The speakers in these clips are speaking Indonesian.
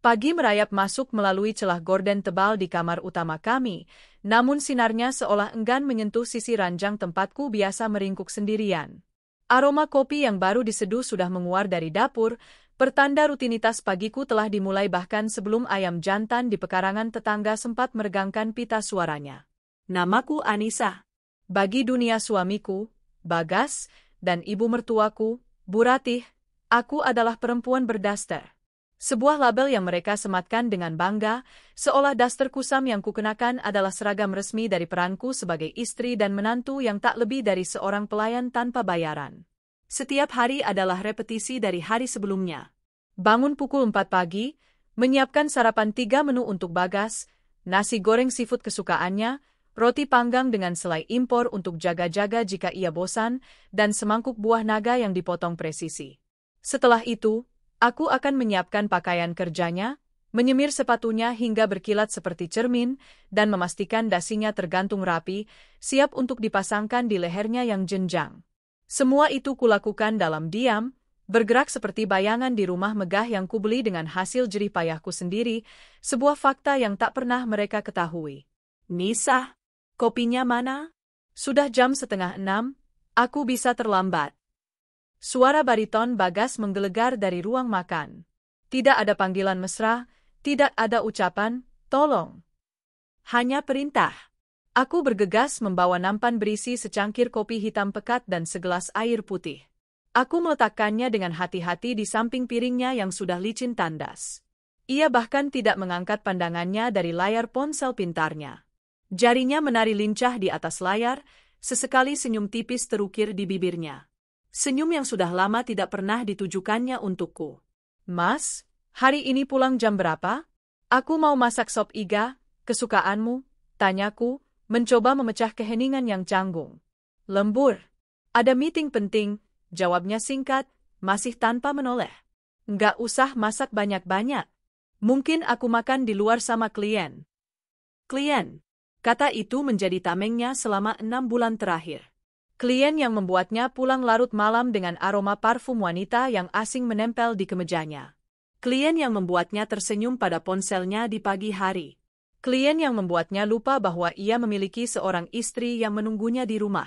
Pagi merayap masuk melalui celah gorden tebal di kamar utama kami, namun sinarnya seolah enggan menyentuh sisi ranjang tempatku biasa meringkuk sendirian. Aroma kopi yang baru diseduh sudah menguar dari dapur, pertanda rutinitas pagiku telah dimulai bahkan sebelum ayam jantan di pekarangan tetangga sempat meregangkan pita suaranya. Namaku Anissa. Bagi dunia suamiku, Bagas, dan ibu mertuaku, Bu Ratih, aku adalah perempuan berdaster. Sebuah label yang mereka sematkan dengan bangga, seolah daster kusam yang kukenakan adalah seragam resmi dari peranku sebagai istri dan menantu yang tak lebih dari seorang pelayan tanpa bayaran. Setiap hari adalah repetisi dari hari sebelumnya. Bangun pukul 4 pagi, menyiapkan sarapan 3 menu untuk Bagas, nasi goreng seafood kesukaannya, roti panggang dengan selai impor untuk jaga-jaga jika ia bosan, dan semangkuk buah naga yang dipotong presisi. Setelah itu, aku akan menyiapkan pakaian kerjanya, menyemir sepatunya hingga berkilat seperti cermin, dan memastikan dasinya tergantung rapi, siap untuk dipasangkan di lehernya yang jenjang. Semua itu kulakukan dalam diam, bergerak seperti bayangan di rumah megah yang kubeli dengan hasil jerih payahku sendiri, sebuah fakta yang tak pernah mereka ketahui. Nisa, kopinya mana? Sudah jam 5:30, aku bisa terlambat. Suara bariton Bagas menggelegar dari ruang makan. Tidak ada panggilan mesra, tidak ada ucapan, tolong. Hanya perintah. Aku bergegas membawa nampan berisi secangkir kopi hitam pekat dan segelas air putih. Aku meletakkannya dengan hati-hati di samping piringnya yang sudah licin tandas. Ia bahkan tidak mengangkat pandangannya dari layar ponsel pintarnya. Jarinya menari lincah di atas layar, sesekali senyum tipis terukir di bibirnya. Senyum yang sudah lama tidak pernah ditujukannya untukku. Mas, hari ini pulang jam berapa? Aku mau masak sop iga, kesukaanmu, tanyaku, mencoba memecah keheningan yang canggung. Lembur. Ada meeting penting, jawabnya singkat, masih tanpa menoleh. Nggak usah masak banyak-banyak. Mungkin aku makan di luar sama klien. Klien. Kata itu menjadi tamengnya selama 6 bulan terakhir. Klien yang membuatnya pulang larut malam dengan aroma parfum wanita yang asing menempel di kemejanya. Klien yang membuatnya tersenyum pada ponselnya di pagi hari. Klien yang membuatnya lupa bahwa ia memiliki seorang istri yang menunggunya di rumah.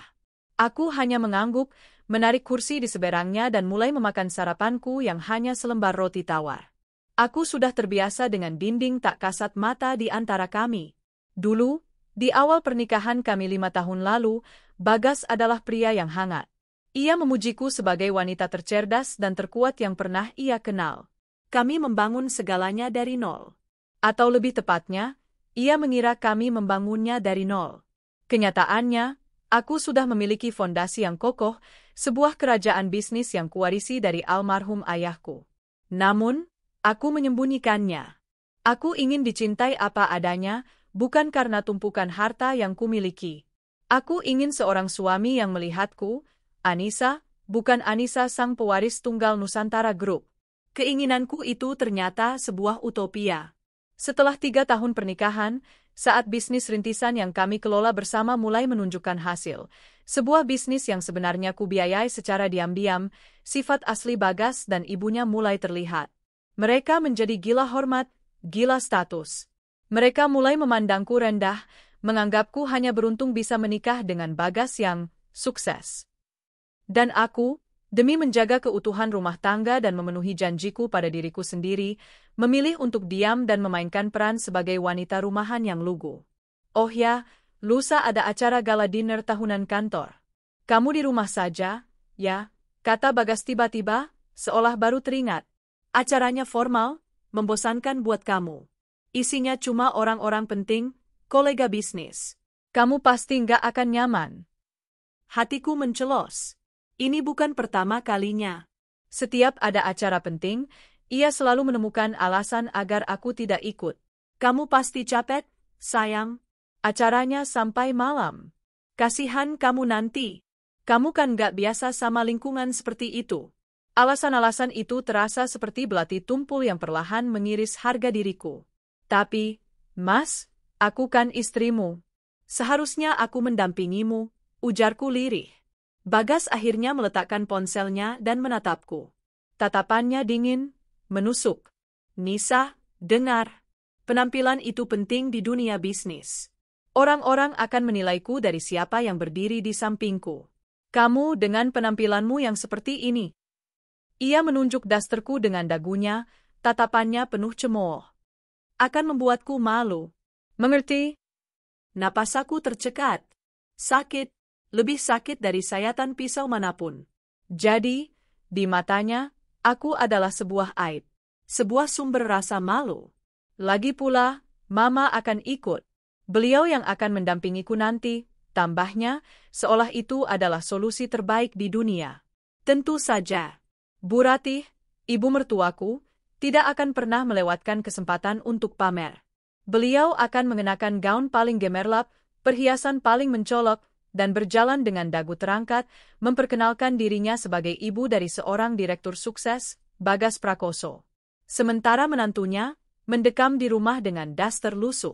Aku hanya mengangguk, menarik kursi di seberangnya dan mulai memakan sarapanku yang hanya selembar roti tawar. Aku sudah terbiasa dengan dinding tak kasat mata di antara kami. Dulu, di awal pernikahan kami 5 tahun lalu, Bagas adalah pria yang hangat. Ia memujiku sebagai wanita tercerdas dan terkuat yang pernah ia kenal. Kami membangun segalanya dari nol. Atau lebih tepatnya, ia mengira kami membangunnya dari nol. Kenyataannya, aku sudah memiliki fondasi yang kokoh, sebuah kerajaan bisnis yang kuwarisi dari almarhum ayahku. Namun, aku menyembunyikannya. Aku ingin dicintai apa adanya, bukan karena tumpukan harta yang kumiliki. Aku ingin seorang suami yang melihatku, Anissa, bukan Anissa sang pewaris tunggal Nusantara Group. Keinginanku itu ternyata sebuah utopia. Setelah 3 tahun pernikahan, saat bisnis rintisan yang kami kelola bersama mulai menunjukkan hasil, sebuah bisnis yang sebenarnya kubiayai secara diam-diam, sifat asli Bagas dan ibunya mulai terlihat. Mereka menjadi gila hormat, gila status. Mereka mulai memandangku rendah, menganggapku hanya beruntung bisa menikah dengan Bagas yang sukses. Dan aku, demi menjaga keutuhan rumah tangga dan memenuhi janjiku pada diriku sendiri, memilih untuk diam dan memainkan peran sebagai wanita rumahan yang lugu. Oh ya, lusa ada acara gala dinner tahunan kantor. Kamu di rumah saja, ya, kata Bagas tiba-tiba, seolah baru teringat. Acaranya formal, membosankan buat kamu. Isinya cuma orang-orang penting, kolega bisnis. Kamu pasti nggak akan nyaman. Hatiku mencelos. Ini bukan pertama kalinya. Setiap ada acara penting, ia selalu menemukan alasan agar aku tidak ikut. Kamu pasti capek, sayang. Acaranya sampai malam. Kasihan kamu nanti. Kamu kan nggak biasa sama lingkungan seperti itu. Alasan-alasan itu terasa seperti belati tumpul yang perlahan mengiris harga diriku. Tapi, Mas, aku kan istrimu. Seharusnya aku mendampingimu, ujarku lirih. Bagas akhirnya meletakkan ponselnya dan menatapku. Tatapannya dingin, menusuk. Nisa, Dengar, penampilan itu penting di dunia bisnis. Orang-orang akan menilaiku dari siapa yang berdiri di sampingku. Kamu dengan penampilanmu yang seperti ini. Ia menunjuk dasterku dengan dagunya, tatapannya penuh cemooh. Akan membuatku malu. Mengerti? Napasaku tercekat. Sakit, lebih sakit dari sayatan pisau manapun. Jadi, di matanya, aku adalah sebuah aib. Sebuah sumber rasa malu. Lagi pula, Mama akan ikut. Beliau yang akan mendampingiku nanti, tambahnya, seolah itu adalah solusi terbaik di dunia. Tentu saja. Bu Ratih, ibu mertuaku, tidak akan pernah melewatkan kesempatan untuk pamer. Beliau akan mengenakan gaun paling gemerlap, perhiasan paling mencolok, dan berjalan dengan dagu terangkat, memperkenalkan dirinya sebagai ibu dari seorang direktur sukses, Bagas Prakoso. Sementara menantunya, mendekam di rumah dengan daster lusuh.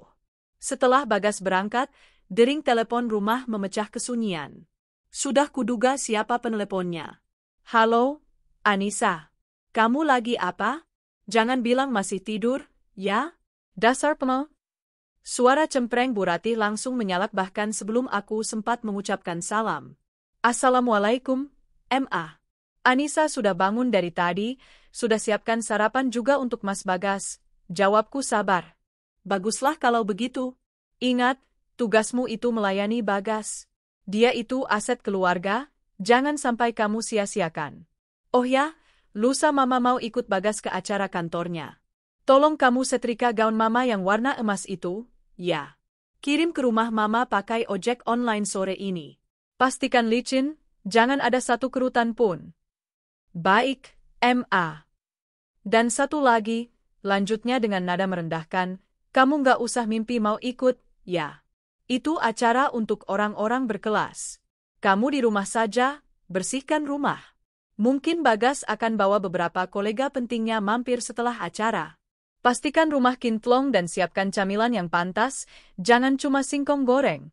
Setelah Bagas berangkat, dering telepon rumah memecah kesunyian. Sudah kuduga siapa peneleponnya. Halo, Anissa. Kamu lagi apa? Jangan bilang masih tidur, ya? Dasar pemel. Suara cempreng Bu Ratih langsung menyalak bahkan sebelum aku sempat mengucapkan salam. Assalamualaikum, Ma. Anissa sudah bangun dari tadi, sudah siapkan sarapan juga untuk Mas Bagas. Jawabku sabar. Baguslah kalau begitu. Ingat, tugasmu itu melayani Bagas. Dia itu aset keluarga, jangan sampai kamu sia-siakan. Oh ya, lusa Mama mau ikut Bagas ke acara kantornya. Tolong kamu setrika gaun Mama yang warna emas itu, ya. Kirim ke rumah Mama pakai ojek online sore ini. Pastikan licin, jangan ada satu kerutan pun. Baik, Ma. Dan satu lagi, lanjutnya dengan nada merendahkan, kamu nggak usah mimpi mau ikut, ya. Itu acara untuk orang-orang berkelas. Kamu di rumah saja, bersihkan rumah. Mungkin Bagas akan bawa beberapa kolega pentingnya mampir setelah acara. Pastikan rumah kintlong dan siapkan camilan yang pantas, jangan cuma singkong goreng.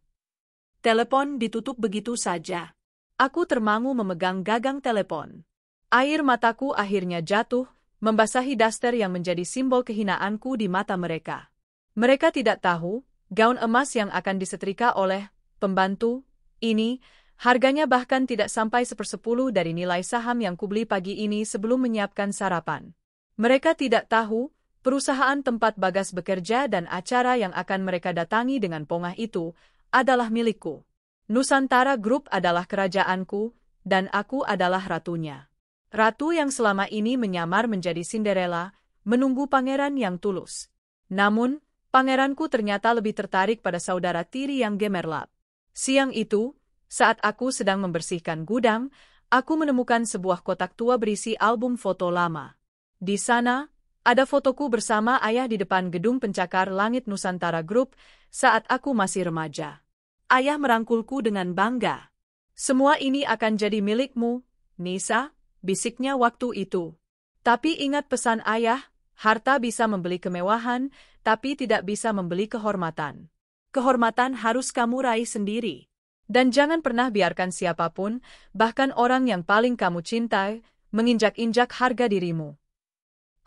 Telepon ditutup begitu saja. Aku termangu memegang gagang telepon. Air mataku akhirnya jatuh, membasahi daster yang menjadi simbol kehinaanku di mata mereka. Mereka tidak tahu, gaun emas yang akan disetrika oleh pembantu ini, harganya bahkan tidak sampai 1/10 dari nilai saham yang kubeli pagi ini sebelum menyiapkan sarapan. Mereka tidak tahu, perusahaan tempat Bagas bekerja dan acara yang akan mereka datangi dengan pongah itu adalah milikku. Nusantara Group adalah kerajaanku, dan aku adalah ratunya. Ratu yang selama ini menyamar menjadi Cinderella, menunggu pangeran yang tulus. Namun, pangeranku ternyata lebih tertarik pada saudara tiri yang gemerlap. Siang itu, saat aku sedang membersihkan gudang, aku menemukan sebuah kotak tua berisi album foto lama. Di sana, ada fotoku bersama ayah di depan gedung pencakar langit Nusantara Group saat aku masih remaja. Ayah merangkulku dengan bangga. Semua ini akan jadi milikmu, Nisa, bisiknya waktu itu. Tapi ingat pesan ayah, harta bisa membeli kemewahan, tapi tidak bisa membeli kehormatan. Kehormatan harus kamu raih sendiri. Dan jangan pernah biarkan siapapun, bahkan orang yang paling kamu cintai, menginjak-injak harga dirimu.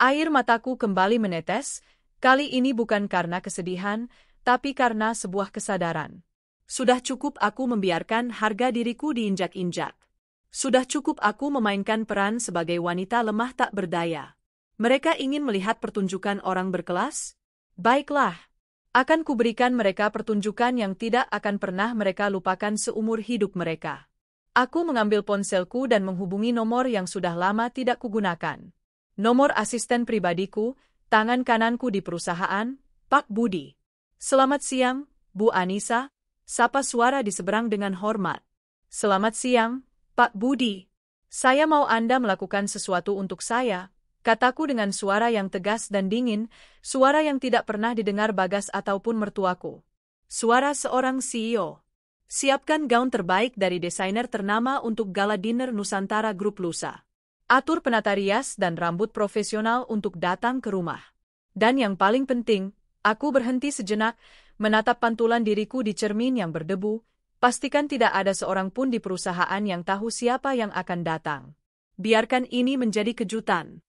Air mataku kembali menetes, kali ini bukan karena kesedihan, tapi karena sebuah kesadaran. Sudah cukup aku membiarkan harga diriku diinjak-injak. Sudah cukup aku memainkan peran sebagai wanita lemah tak berdaya. Mereka ingin melihat pertunjukan orang berkelas? Baiklah. Akan kuberikan mereka pertunjukan yang tidak akan pernah mereka lupakan seumur hidup mereka. Aku mengambil ponselku dan menghubungi nomor yang sudah lama tidak kugunakan. Nomor asisten pribadiku, tangan kananku di perusahaan, Pak Budi. Selamat siang, Bu Anissa, sapa suara di seberang dengan hormat. Selamat siang, Pak Budi. Saya mau Anda melakukan sesuatu untuk saya, kataku dengan suara yang tegas dan dingin, suara yang tidak pernah didengar Bagas ataupun mertuaku. Suara seorang CEO. Siapkan gaun terbaik dari desainer ternama untuk gala dinner Nusantara Group lusa. Atur penata rias dan rambut profesional untuk datang ke rumah. Dan yang paling penting, aku berhenti sejenak, menatap pantulan diriku di cermin yang berdebu, pastikan tidak ada seorang pun di perusahaan yang tahu siapa yang akan datang. Biarkan ini menjadi kejutan.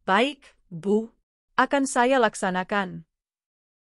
Baik, Bu. Akan saya laksanakan.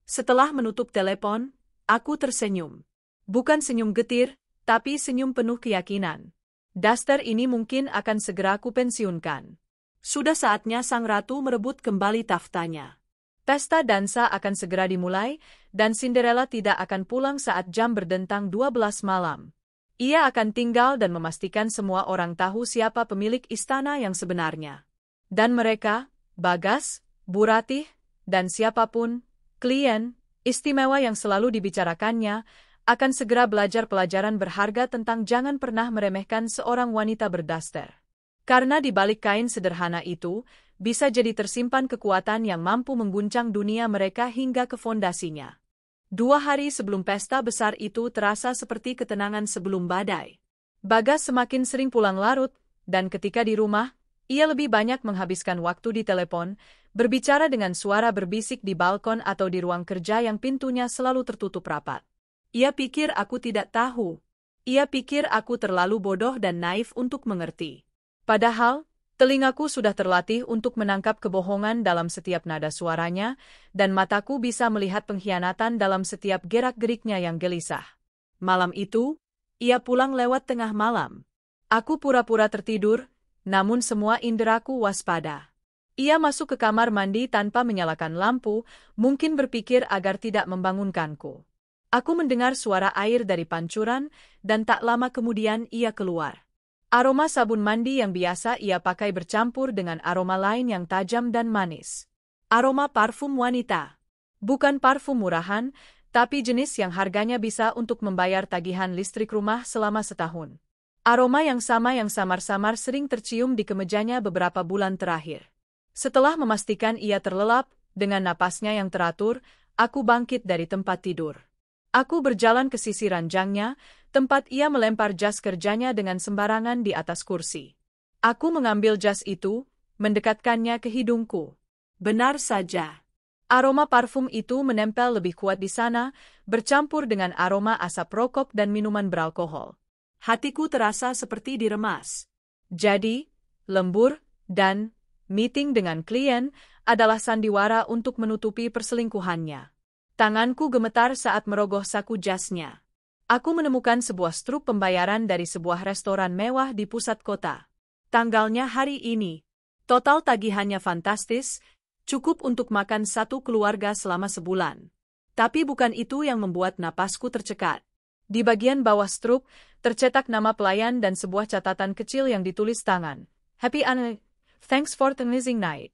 Setelah menutup telepon, aku tersenyum. Bukan senyum getir, tapi senyum penuh keyakinan. Duster ini mungkin akan segera kupensiunkan. Sudah saatnya sang ratu merebut kembali tahtanya. Pesta dansa akan segera dimulai, dan Cinderella tidak akan pulang saat jam berdentang 12 malam. Ia akan tinggal dan memastikan semua orang tahu siapa pemilik istana yang sebenarnya. Dan mereka, Bagas, Bu Ratih, dan siapapun, klien istimewa yang selalu dibicarakannya, akan segera belajar pelajaran berharga tentang jangan pernah meremehkan seorang wanita berdaster. Karena di balik kain sederhana itu, bisa jadi tersimpan kekuatan yang mampu mengguncang dunia mereka hingga ke fondasinya. 2 hari sebelum pesta besar itu terasa seperti ketenangan sebelum badai. Bagas semakin sering pulang larut, dan ketika di rumah, ia lebih banyak menghabiskan waktu di telepon, berbicara dengan suara berbisik di balkon atau di ruang kerja yang pintunya selalu tertutup rapat. Ia pikir aku tidak tahu. Ia pikir aku terlalu bodoh dan naif untuk mengerti. Padahal, telingaku sudah terlatih untuk menangkap kebohongan dalam setiap nada suaranya, dan mataku bisa melihat pengkhianatan dalam setiap gerak-geriknya yang gelisah. Malam itu, ia pulang lewat tengah malam. Aku pura-pura tertidur, namun semua inderaku waspada. Ia masuk ke kamar mandi tanpa menyalakan lampu, mungkin berpikir agar tidak membangunkanku. Aku mendengar suara air dari pancuran, dan tak lama kemudian ia keluar. Aroma sabun mandi yang biasa ia pakai bercampur dengan aroma lain yang tajam dan manis. Aroma parfum wanita. Bukan parfum murahan, tapi jenis yang harganya bisa untuk membayar tagihan listrik rumah selama setahun. Aroma yang samar-samar sering tercium di kemejanya beberapa bulan terakhir. Setelah memastikan ia terlelap, dengan napasnya yang teratur, aku bangkit dari tempat tidur. Aku berjalan ke sisi ranjangnya, tempat ia melempar jas kerjanya dengan sembarangan di atas kursi. Aku mengambil jas itu, mendekatkannya ke hidungku. Benar saja. Aroma parfum itu menempel lebih kuat di sana, bercampur dengan aroma asap rokok dan minuman beralkohol. Hatiku terasa seperti diremas. Jadi, lembur, dan meeting dengan klien adalah sandiwara untuk menutupi perselingkuhannya. Tanganku gemetar saat merogoh saku jasnya. Aku menemukan sebuah struk pembayaran dari sebuah restoran mewah di pusat kota. Tanggalnya hari ini. Total tagihannya fantastis, cukup untuk makan satu keluarga selama sebulan. Tapi bukan itu yang membuat napasku tercekat. Di bagian bawah struk, tercetak nama pelayan dan sebuah catatan kecil yang ditulis tangan. Happy Thanks for the amazing night.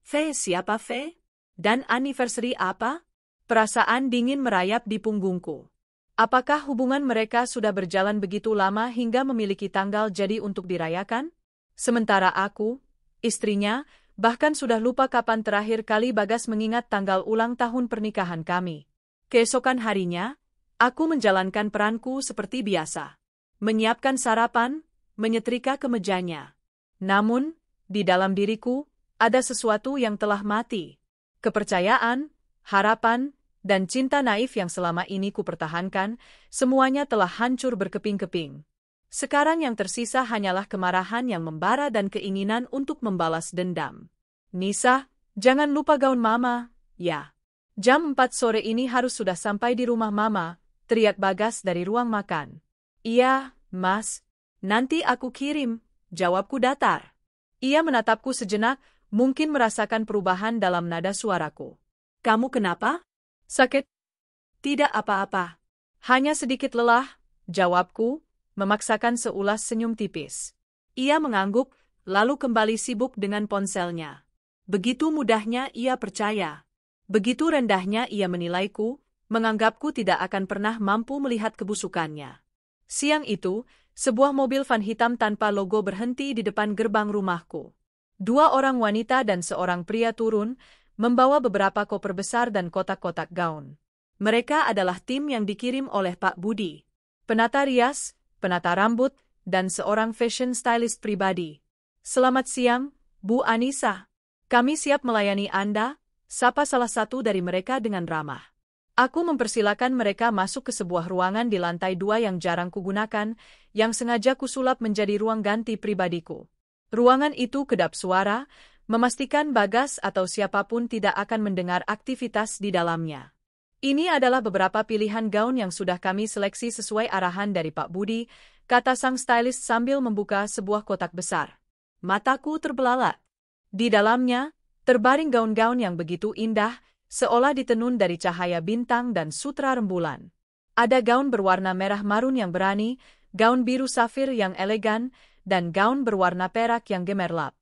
Siapa Fe? Dan anniversary apa? Perasaan dingin merayap di punggungku. Apakah hubungan mereka sudah berjalan begitu lama hingga memiliki tanggal jadi untuk dirayakan? Sementara aku, istrinya, bahkan sudah lupa kapan terakhir kali Bagas mengingat tanggal ulang tahun pernikahan kami. Keesokan harinya, aku menjalankan peranku seperti biasa. Menyiapkan sarapan, menyetrika kemejanya. Namun, di dalam diriku, ada sesuatu yang telah mati. Kepercayaan, harapan, dan cinta naif yang selama ini kupertahankan, semuanya telah hancur berkeping-keping. Sekarang yang tersisa hanyalah kemarahan yang membara dan keinginan untuk membalas dendam. Nisa, jangan lupa gaun Mama, ya. Jam 4 sore ini harus sudah sampai di rumah Mama, teriak Bagas dari ruang makan. Iya, Mas. Nanti aku kirim, jawabku datar. Ia menatapku sejenak, mungkin merasakan perubahan dalam nada suaraku. Kamu kenapa? Sakit? Tidak apa-apa. Hanya sedikit lelah, jawabku, memaksakan seulas senyum tipis. Ia mengangguk, lalu kembali sibuk dengan ponselnya. Begitu mudahnya ia percaya. Begitu rendahnya ia menilaiku, menganggapku tidak akan pernah mampu melihat kebusukannya. Siang itu, sebuah mobil van hitam tanpa logo berhenti di depan gerbang rumahku. 2 orang wanita dan seorang pria turun, membawa beberapa koper besar dan kotak-kotak gaun. Mereka adalah tim yang dikirim oleh Pak Budi. Penata rias, penata rambut, dan seorang fashion stylist pribadi. Selamat siang, Bu Anissa. Kami siap melayani Anda, sapa salah satu dari mereka dengan ramah. Aku mempersilakan mereka masuk ke sebuah ruangan di lantai 2 yang jarang kugunakan, yang sengaja kusulap menjadi ruang ganti pribadiku. Ruangan itu kedap suara, memastikan Bagas atau siapapun tidak akan mendengar aktivitas di dalamnya. Ini adalah beberapa pilihan gaun yang sudah kami seleksi sesuai arahan dari Pak Budi, kata sang stylist sambil membuka sebuah kotak besar. Mataku terbelalak. Di dalamnya, terbaring gaun-gaun yang begitu indah, seolah ditenun dari cahaya bintang dan sutra rembulan. Ada gaun berwarna merah marun yang berani, gaun biru safir yang elegan, dan gaun berwarna perak yang gemerlap.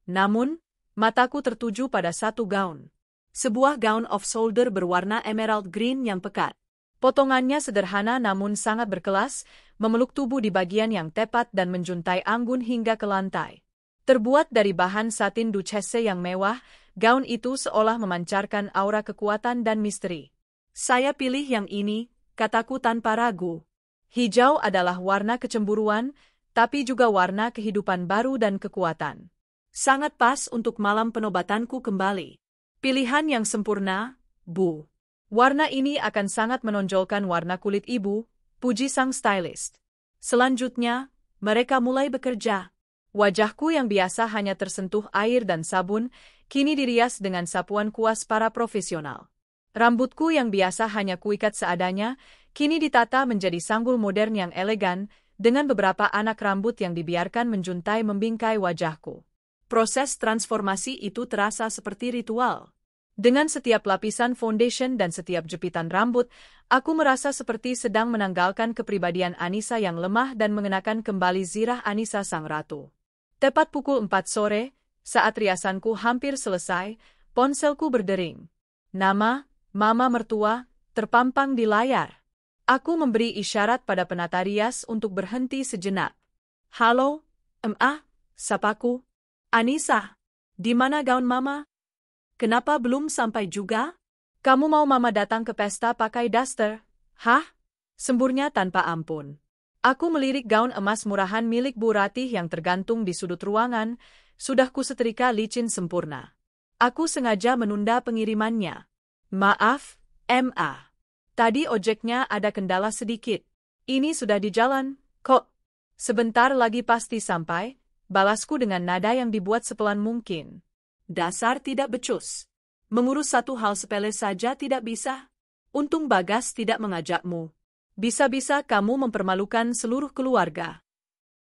Namun, mataku tertuju pada satu gaun. Sebuah gaun off-shoulder berwarna emerald green yang pekat. Potongannya sederhana namun sangat berkelas, memeluk tubuh di bagian yang tepat dan menjuntai anggun hingga ke lantai. Terbuat dari bahan satin duchesse yang mewah, gaun itu seolah memancarkan aura kekuatan dan misteri. Saya pilih yang ini, kataku tanpa ragu. Hijau adalah warna kecemburuan, tapi juga warna kehidupan baru dan kekuatan. Sangat pas untuk malam penobatanku kembali. Pilihan yang sempurna, Bu. Warna ini akan sangat menonjolkan warna kulit ibu, puji sang stylist. Selanjutnya, mereka mulai bekerja. Wajahku yang biasa hanya tersentuh air dan sabun, kini dirias dengan sapuan kuas para profesional. Rambutku yang biasa hanya kuikat seadanya, kini ditata menjadi sanggul modern yang elegan, dengan beberapa anak rambut yang dibiarkan menjuntai membingkai wajahku. Proses transformasi itu terasa seperti ritual. Dengan setiap lapisan foundation dan setiap jepitan rambut, aku merasa seperti sedang menanggalkan kepribadian Anissa yang lemah dan mengenakan kembali zirah Anissa sang ratu. Tepat pukul 4 sore, saat riasanku hampir selesai, ponselku berdering. Nama, Mama Mertua, terpampang di layar. Aku memberi isyarat pada penata rias untuk berhenti sejenak. Halo, sapaku. Anissa, di mana gaun Mama? Kenapa belum sampai juga? Kamu mau Mama datang ke pesta pakai daster? Hah? Semburnya tanpa ampun. Aku melirik gaun emas murahan milik Bu Ratih yang tergantung di sudut ruangan, sudah kusetrika licin sempurna. Aku sengaja menunda pengirimannya. Maaf, Ma. Tadi ojeknya ada kendala sedikit. Ini sudah di jalan, kok. Sebentar lagi pasti sampai, balasku dengan nada yang dibuat sepelan mungkin. Dasar tidak becus. Mengurus satu hal sepele saja tidak bisa. Untung Bagas tidak mengajakmu. Bisa-bisa kamu mempermalukan seluruh keluarga.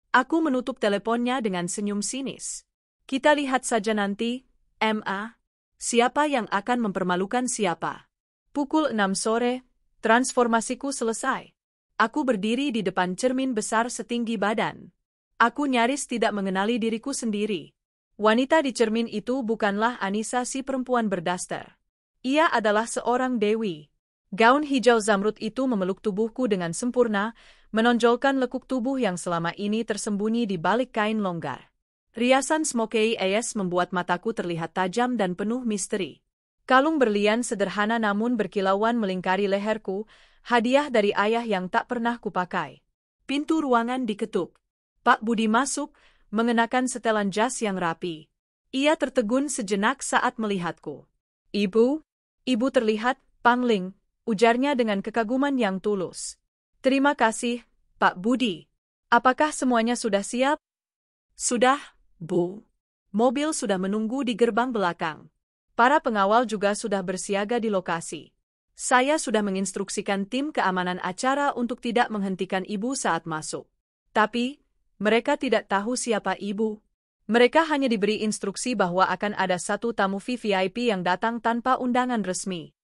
Aku menutup teleponnya dengan senyum sinis. Kita lihat saja nanti, Ma. Siapa yang akan mempermalukan siapa? Pukul 6 sore, transformasiku selesai. Aku berdiri di depan cermin besar setinggi badan. Aku nyaris tidak mengenali diriku sendiri. Wanita di cermin itu bukanlah Anissa si perempuan berdaster. Ia adalah seorang dewi. Gaun hijau zamrud itu memeluk tubuhku dengan sempurna, menonjolkan lekuk tubuh yang selama ini tersembunyi di balik kain longgar. Riasan smokey eyes membuat mataku terlihat tajam dan penuh misteri. Kalung berlian sederhana namun berkilauan melingkari leherku, hadiah dari ayah yang tak pernah kupakai. Pintu ruangan diketuk. Pak Budi masuk, mengenakan setelan jas yang rapi. Ia tertegun sejenak saat melihatku. Ibu terlihat, pangling, ujarnya dengan kekaguman yang tulus. Terima kasih, Pak Budi. Apakah semuanya sudah siap? Sudah, Bu. Mobil sudah menunggu di gerbang belakang. Para pengawal juga sudah bersiaga di lokasi. Saya sudah menginstruksikan tim keamanan acara untuk tidak menghentikan Ibu saat masuk. Tapi, mereka tidak tahu siapa Ibu. Mereka hanya diberi instruksi bahwa akan ada satu tamu VVIP yang datang tanpa undangan resmi.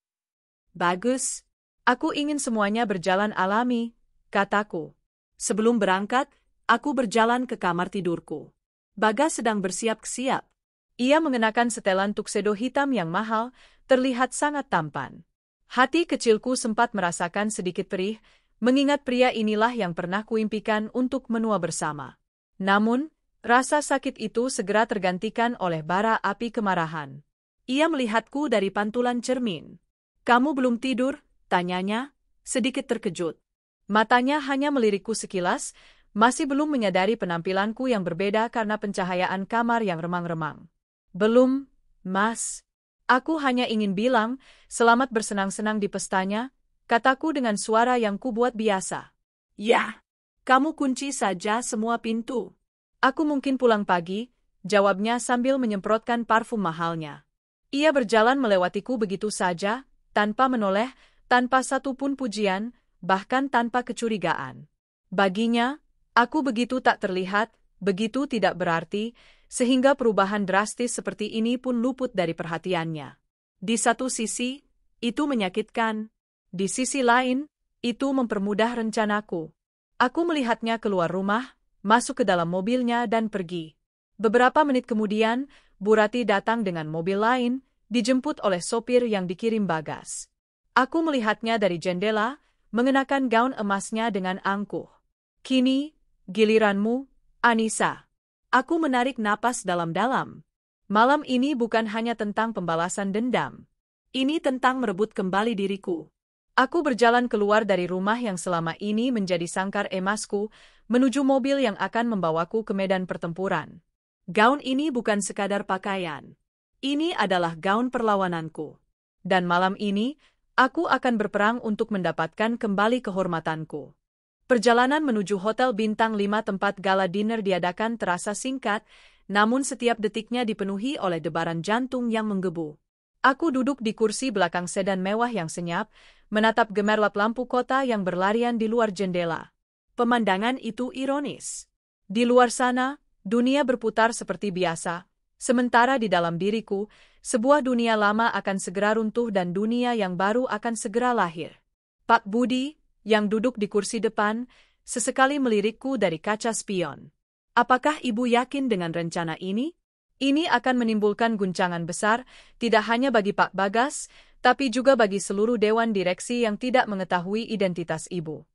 Bagus. Aku ingin semuanya berjalan alami, kataku. Sebelum berangkat, aku berjalan ke kamar tidurku. Bagas sedang bersiap-siap. Ia mengenakan setelan tuxedo hitam yang mahal, terlihat sangat tampan. Hati kecilku sempat merasakan sedikit perih, mengingat pria inilah yang pernah kuimpikan untuk menua bersama. Namun, rasa sakit itu segera tergantikan oleh bara api kemarahan. Ia melihatku dari pantulan cermin. Kamu belum tidur? Tanyanya, sedikit terkejut. Matanya hanya melirikku sekilas, masih belum menyadari penampilanku yang berbeda karena pencahayaan kamar yang remang-remang. Belum, Mas. Aku hanya ingin bilang, selamat bersenang-senang di pestanya, kataku dengan suara yang kubuat biasa. Ya, kamu kunci saja semua pintu. Aku mungkin pulang pagi, jawabnya sambil menyemprotkan parfum mahalnya. Ia berjalan melewatiku begitu saja, tanpa menoleh, tanpa satupun pujian, bahkan tanpa kecurigaan. Baginya, aku begitu tak terlihat, begitu tidak berarti, sehingga perubahan drastis seperti ini pun luput dari perhatiannya. Di satu sisi, itu menyakitkan. Di sisi lain, itu mempermudah rencanaku. Aku melihatnya keluar rumah, masuk ke dalam mobilnya dan pergi. Beberapa menit kemudian, Bu Rati datang dengan mobil lain, dijemput oleh sopir yang dikirim Bagas. Aku melihatnya dari jendela, mengenakan gaun emasnya dengan angkuh. Kini, giliranmu, Anissa. Aku menarik napas dalam-dalam. Malam ini bukan hanya tentang pembalasan dendam. Ini tentang merebut kembali diriku. Aku berjalan keluar dari rumah yang selama ini menjadi sangkar emasku, menuju mobil yang akan membawaku ke medan pertempuran. Gaun ini bukan sekadar pakaian. Ini adalah gaun perlawananku. Dan malam ini, aku akan berperang untuk mendapatkan kembali kehormatanku. Perjalanan menuju Hotel Bintang 5 tempat gala dinner diadakan terasa singkat, namun setiap detiknya dipenuhi oleh debaran jantung yang menggebu. Aku duduk di kursi belakang sedan mewah yang senyap, menatap gemerlap lampu kota yang berlarian di luar jendela. Pemandangan itu ironis. Di luar sana, dunia berputar seperti biasa, sementara di dalam diriku, sebuah dunia lama akan segera runtuh dan dunia yang baru akan segera lahir. Pak Budi, yang duduk di kursi depan, sesekali melirikku dari kaca spion. Apakah ibu yakin dengan rencana ini? Ini akan menimbulkan guncangan besar, tidak hanya bagi Pak Bagas, tapi juga bagi seluruh dewan direksi yang tidak mengetahui identitas ibu.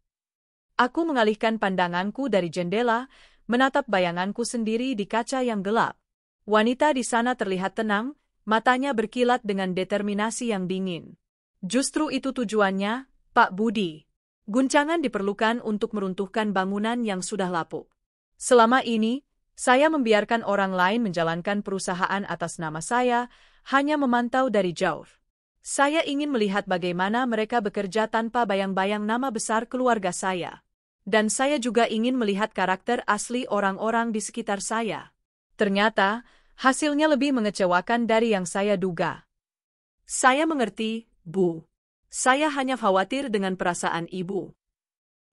Aku mengalihkan pandanganku dari jendela, menatap bayanganku sendiri di kaca yang gelap. Wanita di sana terlihat tenang, matanya berkilat dengan determinasi yang dingin. Justru itu tujuannya, Pak Budi. Guncangan diperlukan untuk meruntuhkan bangunan yang sudah lapuk. Selama ini, saya membiarkan orang lain menjalankan perusahaan atas nama saya, hanya memantau dari jauh. Saya ingin melihat bagaimana mereka bekerja tanpa bayang-bayang nama besar keluarga saya. Dan saya juga ingin melihat karakter asli orang-orang di sekitar saya. Ternyata, hasilnya lebih mengecewakan dari yang saya duga. Saya mengerti, Bu. Saya hanya khawatir dengan perasaan ibu.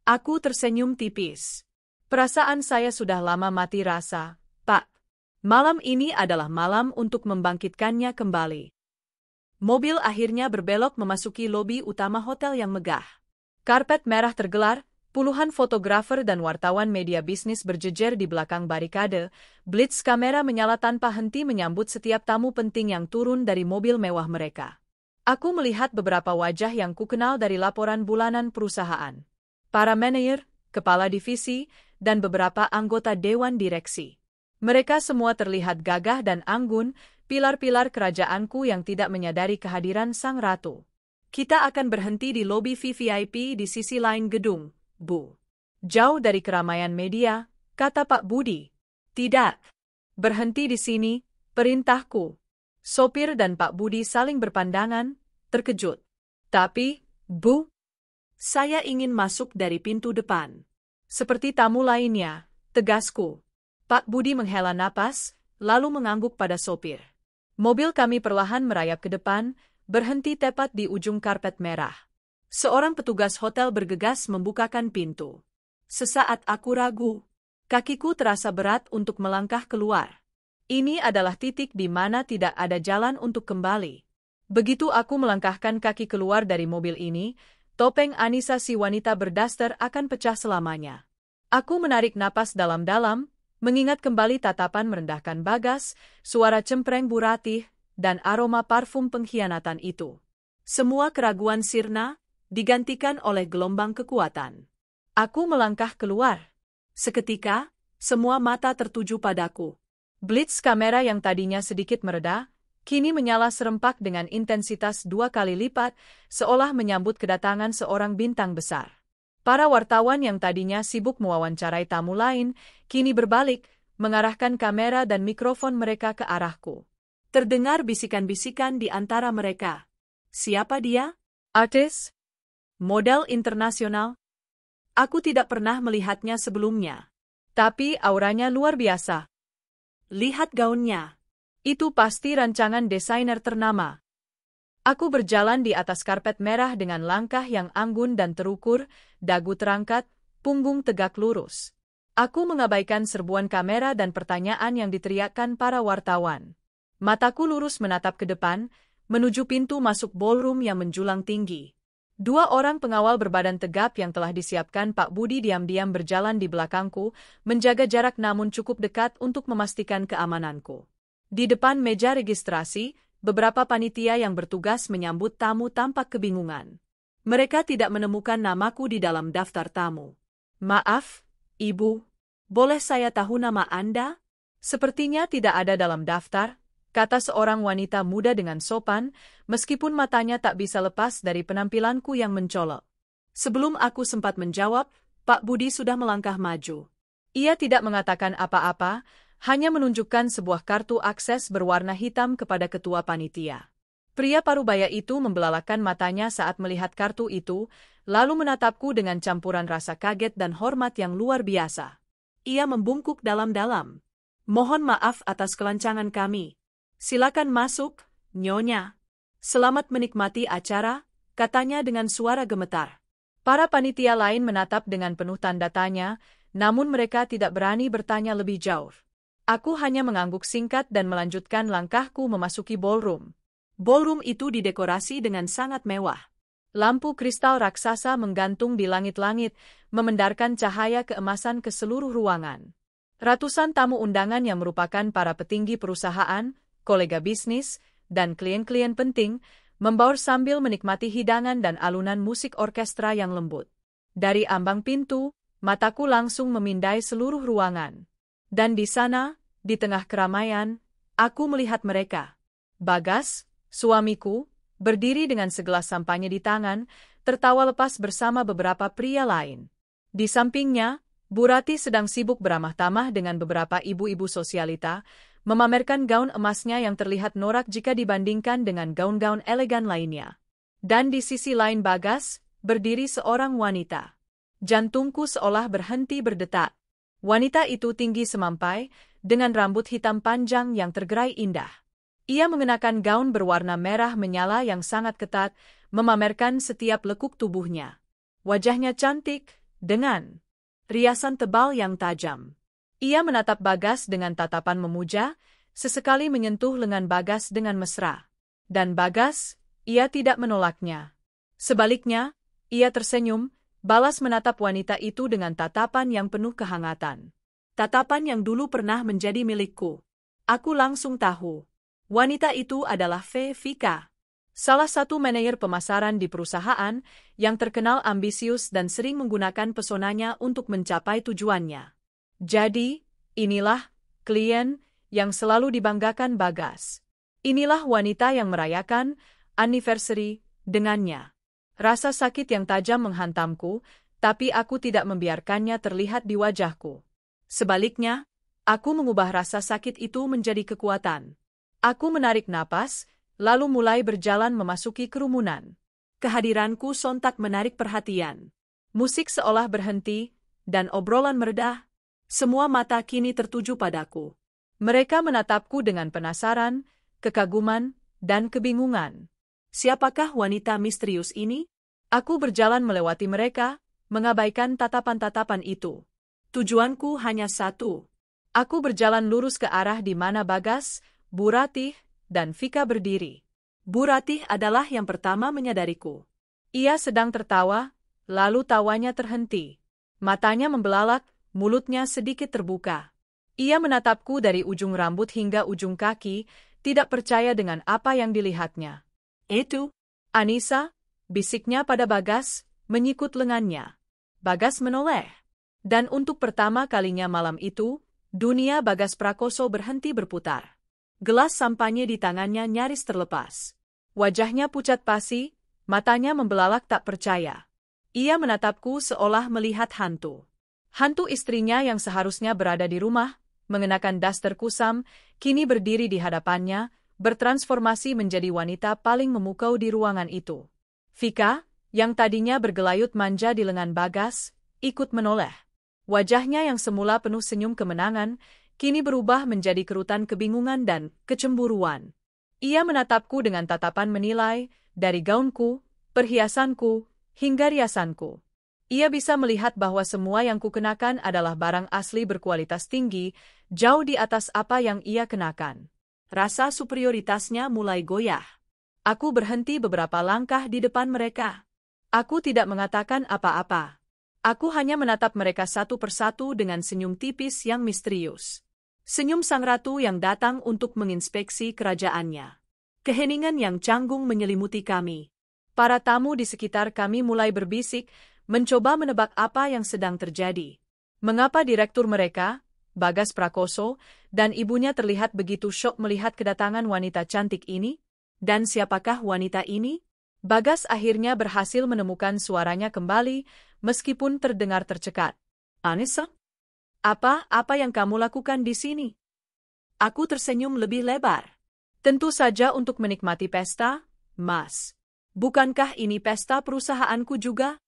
Aku tersenyum tipis. Perasaan saya sudah lama mati rasa, Pak. Malam ini adalah malam untuk membangkitkannya kembali. Mobil akhirnya berbelok memasuki lobi utama hotel yang megah. Karpet merah tergelar, puluhan fotografer dan wartawan media bisnis berjejer di belakang barikade, blitz kamera menyala tanpa henti menyambut setiap tamu penting yang turun dari mobil mewah mereka. Aku melihat beberapa wajah yang kukenal dari laporan bulanan perusahaan. Para manajer, kepala divisi, dan beberapa anggota dewan direksi. Mereka semua terlihat gagah dan anggun, pilar-pilar kerajaanku yang tidak menyadari kehadiran sang ratu. Kita akan berhenti di lobi VVIP di sisi lain gedung, Bu. Jauh dari keramaian media, kata Pak Budi. Tidak. Berhenti di sini, perintahku. Sopir dan Pak Budi saling berpandangan, terkejut. Tapi, Bu, saya ingin masuk dari pintu depan. Seperti tamu lainnya, tegasku. Pak Budi menghela napas, lalu mengangguk pada sopir. Mobil kami perlahan merayap ke depan, berhenti tepat di ujung karpet merah. Seorang petugas hotel bergegas membukakan pintu. Sesaat aku ragu. Kakiku terasa berat untuk melangkah keluar. Ini adalah titik di mana tidak ada jalan untuk kembali. Begitu aku melangkahkan kaki keluar dari mobil ini, topeng Anissa si wanita berdaster akan pecah selamanya. Aku menarik napas dalam-dalam, mengingat kembali tatapan merendahkan Bagas, suara cempreng Bu Ratih, dan aroma parfum pengkhianatan itu. Semua keraguan sirna, digantikan oleh gelombang kekuatan. Aku melangkah keluar. Seketika, semua mata tertuju padaku. Blitz kamera yang tadinya sedikit mereda, kini menyala serempak dengan intensitas 2 kali lipat, seolah menyambut kedatangan seorang bintang besar. Para wartawan yang tadinya sibuk mewawancarai tamu lain, kini berbalik, mengarahkan kamera dan mikrofon mereka ke arahku. Terdengar bisikan-bisikan di antara mereka. Siapa dia? Artis? Model internasional? Aku tidak pernah melihatnya sebelumnya. Tapi auranya luar biasa. Lihat gaunnya. Itu pasti rancangan desainer ternama. Aku berjalan di atas karpet merah dengan langkah yang anggun dan terukur, dagu terangkat, punggung tegak lurus. Aku mengabaikan serbuan kamera dan pertanyaan yang diteriakkan para wartawan. Mataku lurus menatap ke depan, menuju pintu masuk ballroom yang menjulang tinggi. 2 orang pengawal berbadan tegap yang telah disiapkan Pak Budi diam-diam berjalan di belakangku, menjaga jarak namun cukup dekat untuk memastikan keamananku. Di depan meja registrasi, beberapa panitia yang bertugas menyambut tamu tampak kebingungan. Mereka tidak menemukan namaku di dalam daftar tamu. Maaf, Ibu, boleh saya tahu nama Anda? Sepertinya tidak ada dalam daftar, kata seorang wanita muda dengan sopan, meskipun matanya tak bisa lepas dari penampilanku yang mencolok. Sebelum aku sempat menjawab, Pak Budi sudah melangkah maju. Ia tidak mengatakan apa-apa, hanya menunjukkan sebuah kartu akses berwarna hitam kepada ketua panitia. Pria parubaya itu membelalakan matanya saat melihat kartu itu, lalu menatapku dengan campuran rasa kaget dan hormat yang luar biasa. Ia membungkuk dalam-dalam. Mohon maaf atas kelancangan kami. Silakan masuk, Nyonya. Selamat menikmati acara, katanya dengan suara gemetar. Para panitia lain menatap dengan penuh tanda tanya, namun mereka tidak berani bertanya lebih jauh. Aku hanya mengangguk singkat dan melanjutkan langkahku memasuki ballroom. Ballroom itu didekorasi dengan sangat mewah. Lampu kristal raksasa menggantung di langit-langit, memendarkan cahaya keemasan ke seluruh ruangan. Ratusan tamu undangan yang merupakan para petinggi perusahaan, kolega bisnis, dan klien-klien penting, membaur sambil menikmati hidangan dan alunan musik orkestra yang lembut. Dari ambang pintu, mataku langsung memindai seluruh ruangan. Dan di sana, di tengah keramaian, aku melihat mereka. Bagas, suamiku, berdiri dengan segelas sampanye di tangan, tertawa lepas bersama beberapa pria lain. Di sampingnya, Bu Rati sedang sibuk beramah tamah dengan beberapa ibu-ibu sosialita, memamerkan gaun emasnya yang terlihat norak jika dibandingkan dengan gaun-gaun elegan lainnya. Dan di sisi lain Bagas, berdiri seorang wanita. Jantungku seolah berhenti berdetak. Wanita itu tinggi semampai, dengan rambut hitam panjang yang tergerai indah. Ia mengenakan gaun berwarna merah menyala yang sangat ketat, memamerkan setiap lekuk tubuhnya. Wajahnya cantik, dengan riasan tebal yang tajam. Ia menatap Bagas dengan tatapan memuja, sesekali menyentuh lengan Bagas dengan mesra. Dan Bagas, ia tidak menolaknya. Sebaliknya, ia tersenyum, balas menatap wanita itu dengan tatapan yang penuh kehangatan. Tatapan yang dulu pernah menjadi milikku. Aku langsung tahu. Wanita itu adalah Vika. Salah satu manajer pemasaran di perusahaan yang terkenal ambisius dan sering menggunakan pesonanya untuk mencapai tujuannya. Jadi, inilah klien yang selalu dibanggakan Bagas. Inilah wanita yang merayakan anniversary dengannya. Rasa sakit yang tajam menghantamku, tapi aku tidak membiarkannya terlihat di wajahku. Sebaliknya, aku mengubah rasa sakit itu menjadi kekuatan. Aku menarik napas, lalu mulai berjalan memasuki kerumunan. Kehadiranku sontak menarik perhatian. Musik seolah berhenti, dan obrolan meredah. Semua mata kini tertuju padaku. Mereka menatapku dengan penasaran, kekaguman, dan kebingungan. Siapakah wanita misterius ini? Aku berjalan melewati mereka, mengabaikan tatapan-tatapan itu. Tujuanku hanya satu. Aku berjalan lurus ke arah di mana Bagas, Bu Ratih, dan Vika berdiri. Bu Ratih adalah yang pertama menyadariku. Ia sedang tertawa, lalu tawanya terhenti. Matanya membelalak, mulutnya sedikit terbuka. Ia menatapku dari ujung rambut hingga ujung kaki, tidak percaya dengan apa yang dilihatnya. Itu, Anissa, bisiknya pada Bagas, menyikut lengannya. Bagas menoleh. Dan untuk pertama kalinya malam itu, dunia Bagas Prakoso berhenti berputar. Gelas sampanye di tangannya nyaris terlepas. Wajahnya pucat pasi, matanya membelalak tak percaya. Ia menatapku seolah melihat hantu. Hantu istrinya yang seharusnya berada di rumah, mengenakan daster kusam, kini berdiri di hadapannya, bertransformasi menjadi wanita paling memukau di ruangan itu. Vika, yang tadinya bergelayut manja di lengan Bagas, ikut menoleh. Wajahnya yang semula penuh senyum kemenangan, kini berubah menjadi kerutan kebingungan dan kecemburuan. Ia menatapku dengan tatapan menilai, dari gaunku, perhiasanku, hingga riasanku. Ia bisa melihat bahwa semua yang kukenakan adalah barang asli berkualitas tinggi, jauh di atas apa yang ia kenakan. Rasa superioritasnya mulai goyah. Aku berhenti beberapa langkah di depan mereka. Aku tidak mengatakan apa-apa. Aku hanya menatap mereka satu persatu dengan senyum tipis yang misterius. Senyum sang ratu yang datang untuk menginspeksi kerajaannya. Keheningan yang canggung menyelimuti kami. Para tamu di sekitar kami mulai berbisik, mencoba menebak apa yang sedang terjadi. Mengapa direktur mereka, Bagas Prakoso, dan ibunya terlihat begitu syok melihat kedatangan wanita cantik ini? Dan siapakah wanita ini? Bagas akhirnya berhasil menemukan suaranya kembali, meskipun terdengar tercekat. Anissa? Apa yang kamu lakukan di sini? Aku tersenyum lebih lebar. Tentu saja untuk menikmati pesta, Mas. Bukankah ini pesta perusahaanku juga?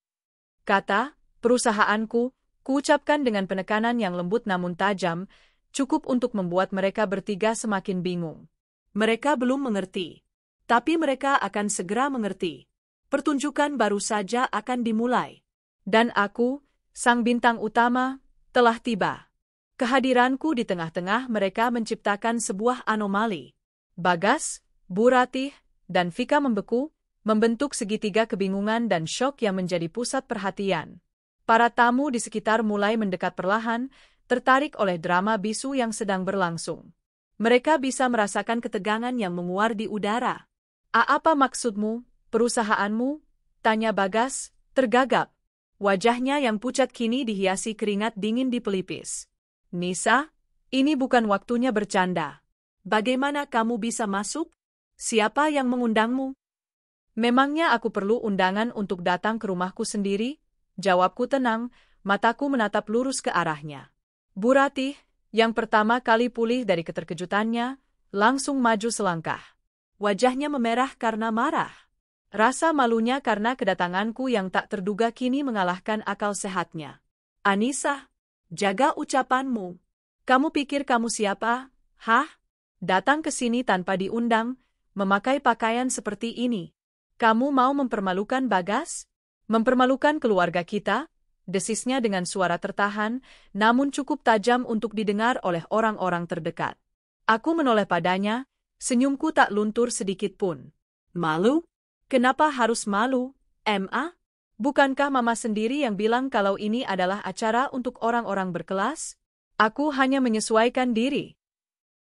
Kata, perusahaanku, kuucapkan dengan penekanan yang lembut namun tajam, cukup untuk membuat mereka bertiga semakin bingung. Mereka belum mengerti. Tapi mereka akan segera mengerti. Pertunjukan baru saja akan dimulai. Dan aku, sang bintang utama, telah tiba. Kehadiranku di tengah-tengah mereka menciptakan sebuah anomali. Bagas, Bu Ratih, dan Vika membeku, membentuk segitiga kebingungan dan syok yang menjadi pusat perhatian. Para tamu di sekitar mulai mendekat perlahan, tertarik oleh drama bisu yang sedang berlangsung. Mereka bisa merasakan ketegangan yang menguar di udara. Apa maksudmu, perusahaanmu? Tanya Bagas, tergagap. Wajahnya yang pucat kini dihiasi keringat dingin di pelipis. Nisa, ini bukan waktunya bercanda. Bagaimana kamu bisa masuk? Siapa yang mengundangmu? Memangnya aku perlu undangan untuk datang ke rumahku sendiri? Jawabku tenang, mataku menatap lurus ke arahnya. Bu Ratih, yang pertama kali pulih dari keterkejutannya, langsung maju selangkah. Wajahnya memerah karena marah. Rasa malunya karena kedatanganku yang tak terduga kini mengalahkan akal sehatnya. Anissa, jaga ucapanmu. Kamu pikir kamu siapa? Hah? Datang ke sini tanpa diundang, memakai pakaian seperti ini. Kamu mau mempermalukan Bagas? Mempermalukan keluarga kita? Desisnya dengan suara tertahan, namun cukup tajam untuk didengar oleh orang-orang terdekat. Aku menoleh padanya, senyumku tak luntur sedikit pun. Malu? Kenapa harus malu, Ma? Bukankah Mama sendiri yang bilang kalau ini adalah acara untuk orang-orang berkelas? Aku hanya menyesuaikan diri.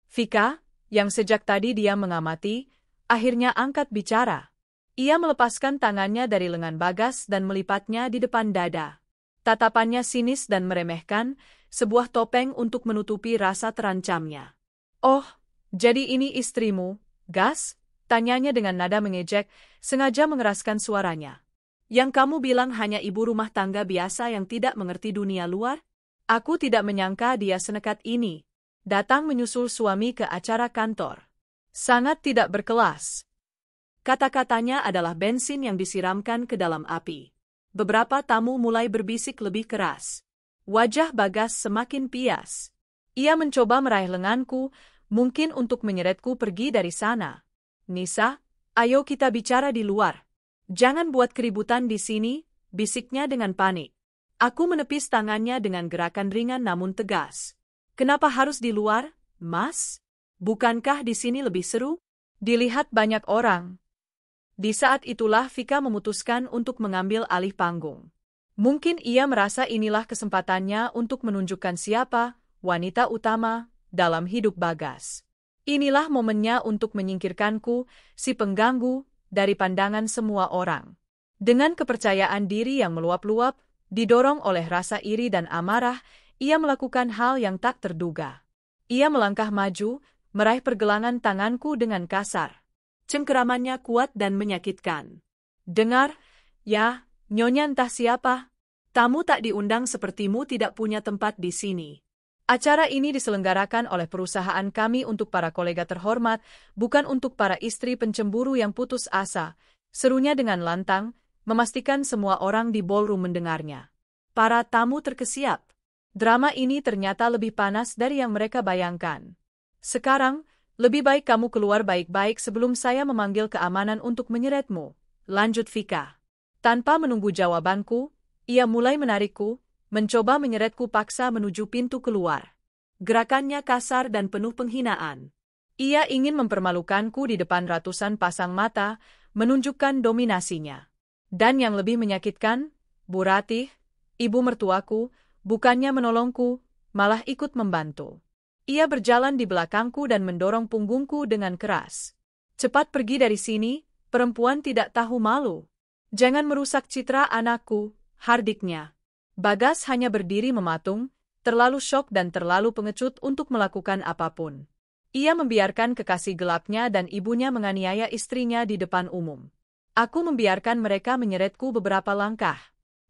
Vika, yang sejak tadi dia mengamati, akhirnya angkat bicara. Ia melepaskan tangannya dari lengan Bagas dan melipatnya di depan dada. Tatapannya sinis dan meremehkan, sebuah topeng untuk menutupi rasa terancamnya. Oh, jadi ini istrimu, Gas? Tanyanya dengan nada mengejek, sengaja mengeraskan suaranya. Yang kamu bilang hanya ibu rumah tangga biasa yang tidak mengerti dunia luar? Aku tidak menyangka dia senekat ini. Datang menyusul suami ke acara kantor. Sangat tidak berkelas. Kata-katanya adalah bensin yang disiramkan ke dalam api. Beberapa tamu mulai berbisik lebih keras. Wajah Bagas semakin pias. Ia mencoba meraih lenganku, mungkin untuk menyeretku pergi dari sana. Nisa, ayo kita bicara di luar. Jangan buat keributan di sini, bisiknya dengan panik. Aku menepis tangannya dengan gerakan ringan namun tegas. Kenapa harus di luar, Mas? Bukankah di sini lebih seru? Dilihat banyak orang. Di saat itulah Vika memutuskan untuk mengambil alih panggung. Mungkin ia merasa inilah kesempatannya untuk menunjukkan siapa wanita utama dalam hidup Bagas. Inilah momennya untuk menyingkirkanku, si pengganggu, dari pandangan semua orang. Dengan kepercayaan diri yang meluap-luap, didorong oleh rasa iri dan amarah, ia melakukan hal yang tak terduga. Ia melangkah maju, meraih pergelangan tanganku dengan kasar. Cengkeramannya kuat dan menyakitkan. Dengar, ya, nyonya entah siapa. Tamu tak diundang sepertimu tidak punya tempat di sini. Acara ini diselenggarakan oleh perusahaan kami untuk para kolega terhormat, bukan untuk para istri pencemburu yang putus asa. Serunya dengan lantang, memastikan semua orang di ballroom mendengarnya. Para tamu terkesiap. Drama ini ternyata lebih panas dari yang mereka bayangkan. Sekarang, lebih baik kamu keluar baik-baik sebelum saya memanggil keamanan untuk menyeretmu, lanjut Vika. Tanpa menunggu jawabanku, ia mulai menarikku, mencoba menyeretku paksa menuju pintu keluar. Gerakannya kasar dan penuh penghinaan. Ia ingin mempermalukanku di depan ratusan pasang mata, menunjukkan dominasinya. Dan yang lebih menyakitkan, Bu Ratih, ibu mertuaku, bukannya menolongku, malah ikut membantu. Ia berjalan di belakangku dan mendorong punggungku dengan keras. Cepat pergi dari sini, perempuan tidak tahu malu. Jangan merusak citra anakku, hardiknya. Bagas hanya berdiri mematung, terlalu syok dan terlalu pengecut untuk melakukan apapun. Ia membiarkan kekasih gelapnya dan ibunya menganiaya istrinya di depan umum. Aku membiarkan mereka menyeretku beberapa langkah.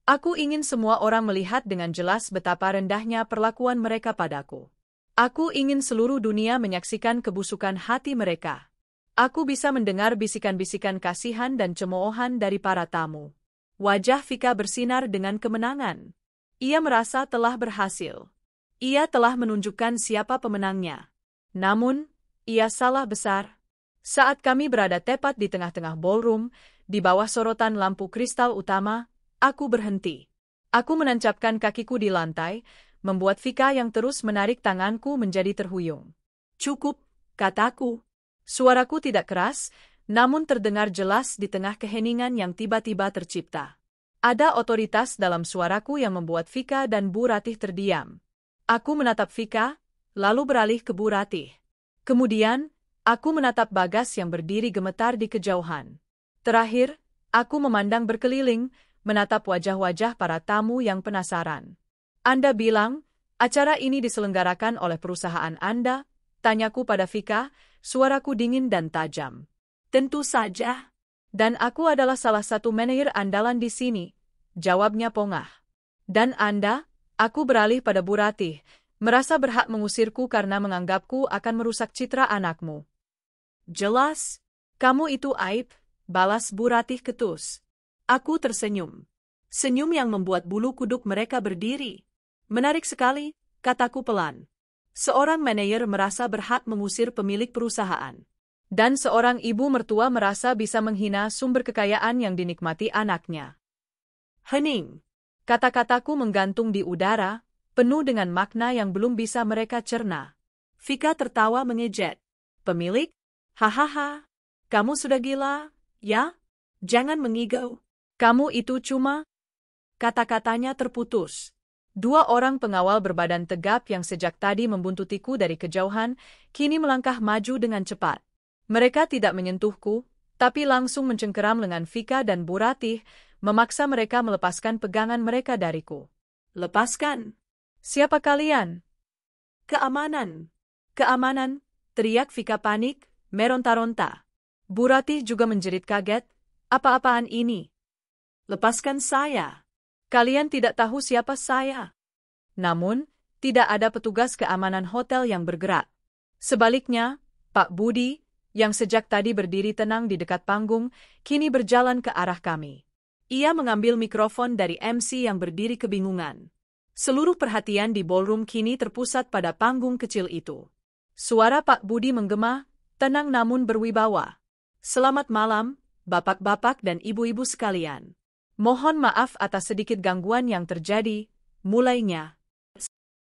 Aku ingin semua orang melihat dengan jelas betapa rendahnya perlakuan mereka padaku. Aku ingin seluruh dunia menyaksikan kebusukan hati mereka. Aku bisa mendengar bisikan-bisikan kasihan dan cemoohan dari para tamu. Wajah Vika bersinar dengan kemenangan. Ia merasa telah berhasil. Ia telah menunjukkan siapa pemenangnya. Namun, ia salah besar. Saat kami berada tepat di tengah-tengah ballroom, di bawah sorotan lampu kristal utama, aku berhenti. Aku menancapkan kakiku di lantai, membuat Vika yang terus menarik tanganku menjadi terhuyung. Cukup, kataku. Suaraku tidak keras, namun terdengar jelas di tengah keheningan yang tiba-tiba tercipta. Ada otoritas dalam suaraku yang membuat Vika dan Bu Ratih terdiam. Aku menatap Vika, lalu beralih ke Bu Ratih. Kemudian, aku menatap Bagas yang berdiri gemetar di kejauhan. Terakhir, aku memandang berkeliling, menatap wajah-wajah para tamu yang penasaran. Anda bilang, acara ini diselenggarakan oleh perusahaan Anda? Tanyaku pada Vika, suaraku dingin dan tajam. Tentu saja. Dan aku adalah salah satu manajer andalan di sini, jawabnya pongah. Dan Anda? Aku beralih pada Bu Ratih, merasa berhak mengusirku karena menganggapku akan merusak citra anakmu. Jelas. Kamu itu aib, balas Bu Ratih ketus. Aku tersenyum. Senyum yang membuat bulu kuduk mereka berdiri. Menarik sekali, kataku pelan. Seorang manajer merasa berhak mengusir pemilik perusahaan. Dan seorang ibu mertua merasa bisa menghina sumber kekayaan yang dinikmati anaknya. Hening. Kata-kataku menggantung di udara, penuh dengan makna yang belum bisa mereka cerna. Vika tertawa mengejek. Pemilik? Hahaha. Kamu sudah gila, ya? Jangan mengigau. Kamu itu cuma... Kata-katanya terputus. Dua orang pengawal berbadan tegap yang sejak tadi membuntutiku dari kejauhan, kini melangkah maju dengan cepat. Mereka tidak menyentuhku, tapi langsung mencengkeram lengan Vika dan Bu Ratih, memaksa mereka melepaskan pegangan mereka dariku. Lepaskan! Siapa kalian? Keamanan! Keamanan! Teriak Vika panik, meronta-ronta. Bu Ratih juga menjerit kaget. Apa-apaan ini? Lepaskan saya! Kalian tidak tahu siapa saya. Namun, tidak ada petugas keamanan hotel yang bergerak. Sebaliknya, Pak Budi, yang sejak tadi berdiri tenang di dekat panggung, kini berjalan ke arah kami. Ia mengambil mikrofon dari MC yang berdiri kebingungan. Seluruh perhatian di ballroom kini terpusat pada panggung kecil itu. Suara Pak Budi menggema, tenang namun berwibawa. Selamat malam, bapak-bapak dan ibu-ibu sekalian. Mohon maaf atas sedikit gangguan yang terjadi, mulainya.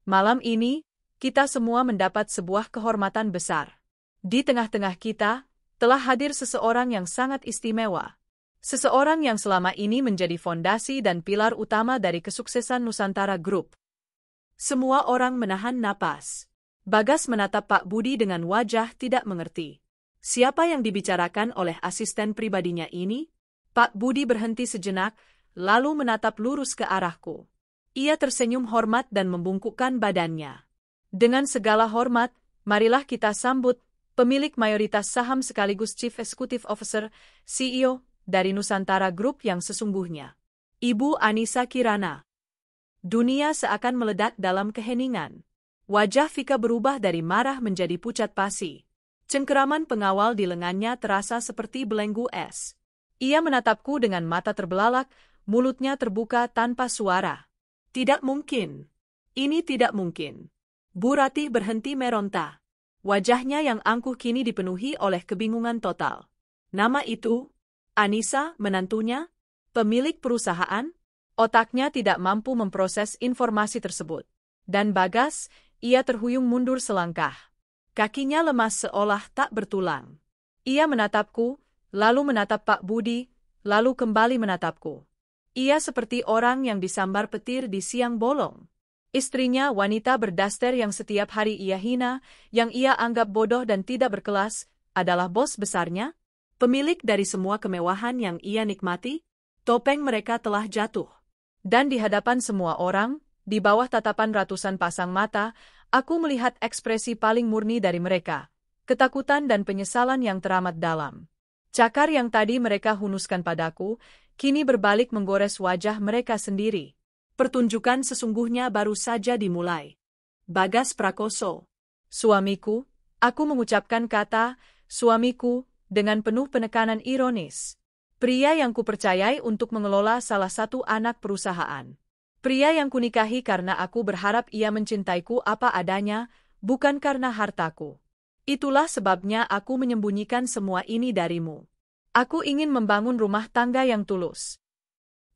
Malam ini, kita semua mendapat sebuah kehormatan besar. Di tengah-tengah kita, telah hadir seseorang yang sangat istimewa. Seseorang yang selama ini menjadi fondasi dan pilar utama dari kesuksesan Nusantara Group. Semua orang menahan napas. Bagas menatap Pak Budi dengan wajah tidak mengerti. Siapa yang dibicarakan oleh asisten pribadinya ini? Pak Budi berhenti sejenak, lalu menatap lurus ke arahku. Ia tersenyum hormat dan membungkukkan badannya. Dengan segala hormat, marilah kita sambut pemilik mayoritas saham sekaligus Chief Executive Officer, CEO, dari Nusantara Group yang sesungguhnya. Ibu Anissa Kirana. Dunia seakan meledak dalam keheningan. Wajah Vika berubah dari marah menjadi pucat pasi. Cengkeraman pengawal di lengannya terasa seperti belenggu es. Ia menatapku dengan mata terbelalak, mulutnya terbuka tanpa suara. Tidak mungkin. Ini tidak mungkin. Bu Ratih berhenti meronta. Wajahnya yang angkuh kini dipenuhi oleh kebingungan total. Nama itu? Anissa, menantunya? Pemilik perusahaan? Otaknya tidak mampu memproses informasi tersebut. Dan Bagas, ia terhuyung mundur selangkah. Kakinya lemas seolah tak bertulang. Ia menatapku, lalu menatap Pak Budi, lalu kembali menatapku. Ia seperti orang yang disambar petir di siang bolong. Istrinya, wanita berdaster yang setiap hari ia hina, yang ia anggap bodoh dan tidak berkelas, adalah bos besarnya? Pemilik dari semua kemewahan yang ia nikmati? Topeng mereka telah jatuh. Dan di hadapan semua orang, di bawah tatapan ratusan pasang mata, aku melihat ekspresi paling murni dari mereka. Ketakutan dan penyesalan yang teramat dalam. Cakar yang tadi mereka hunuskan padaku, kini berbalik menggores wajah mereka sendiri. Pertunjukan sesungguhnya baru saja dimulai. Bagas Prakoso. Suamiku, aku mengucapkan kata, suamiku, dengan penuh penekanan ironis. Pria yang kupercayai untuk mengelola salah satu anak perusahaan. Pria yang kunikahi karena aku berharap ia mencintaiku apa adanya, bukan karena hartaku. Itulah sebabnya aku menyembunyikan semua ini darimu. Aku ingin membangun rumah tangga yang tulus.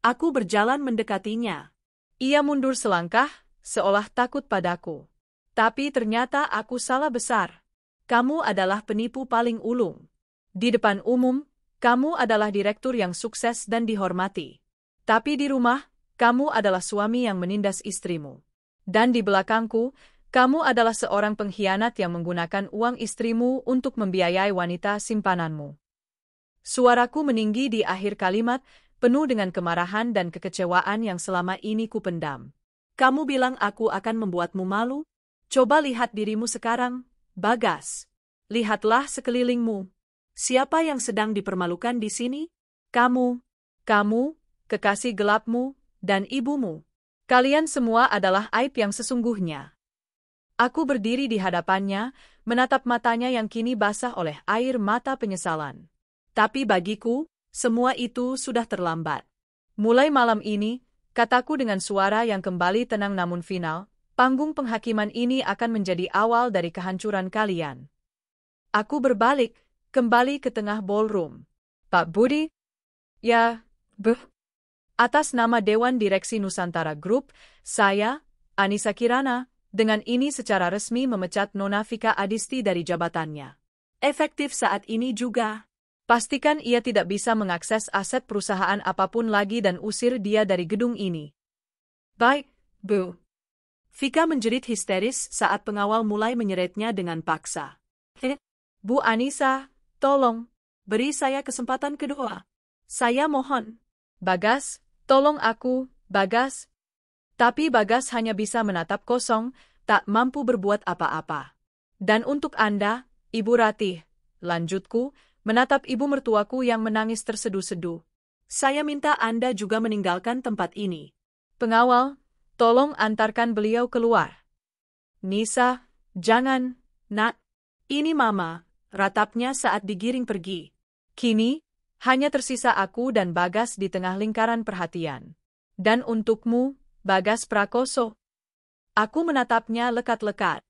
Aku berjalan mendekatinya. Ia mundur selangkah, seolah takut padaku. Tapi ternyata aku salah besar. Kamu adalah penipu paling ulung. Di depan umum, kamu adalah direktur yang sukses dan dihormati. Tapi di rumah, kamu adalah suami yang menindas istrimu. Dan di belakangku, kamu adalah seorang pengkhianat yang menggunakan uang istrimu untuk membiayai wanita simpananmu. Suaraku meninggi di akhir kalimat, penuh dengan kemarahan dan kekecewaan yang selama ini kupendam. Kamu bilang aku akan membuatmu malu? Coba lihat dirimu sekarang, Bagas. Lihatlah sekelilingmu. Siapa yang sedang dipermalukan di sini? Kamu, kekasih gelapmu, dan ibumu. Kalian semua adalah aib yang sesungguhnya. Aku berdiri di hadapannya, menatap matanya yang kini basah oleh air mata penyesalan. Tapi bagiku, semua itu sudah terlambat. Mulai malam ini, kataku dengan suara yang kembali tenang namun final, panggung penghakiman ini akan menjadi awal dari kehancuran kalian. Aku berbalik, kembali ke tengah ballroom. Pak Budi? Ya, atas nama Dewan Direksi Nusantara Group, saya, Anissa Kirana, dengan ini secara resmi memecat Nona Vika Adisti dari jabatannya. Efektif saat ini juga. Pastikan ia tidak bisa mengakses aset perusahaan apapun lagi dan usir dia dari gedung ini. Baik, Bu. Vika menjerit histeris saat pengawal mulai menyeretnya dengan paksa. Bu Anissa, tolong, beri saya kesempatan kedua. Saya mohon. Bagas, tolong aku, Bagas. Tapi Bagas hanya bisa menatap kosong, tak mampu berbuat apa-apa. Dan untuk Anda, Ibu Ratih, lanjutku, menatap ibu mertuaku yang menangis terseduh-seduh. Saya minta Anda juga meninggalkan tempat ini. Pengawal, tolong antarkan beliau keluar. Nisa, jangan, Nak. Ini Mama, ratapnya saat digiring pergi. Kini, hanya tersisa aku dan Bagas di tengah lingkaran perhatian. Dan untukmu, Bagas Prakoso. Aku menatapnya lekat-lekat.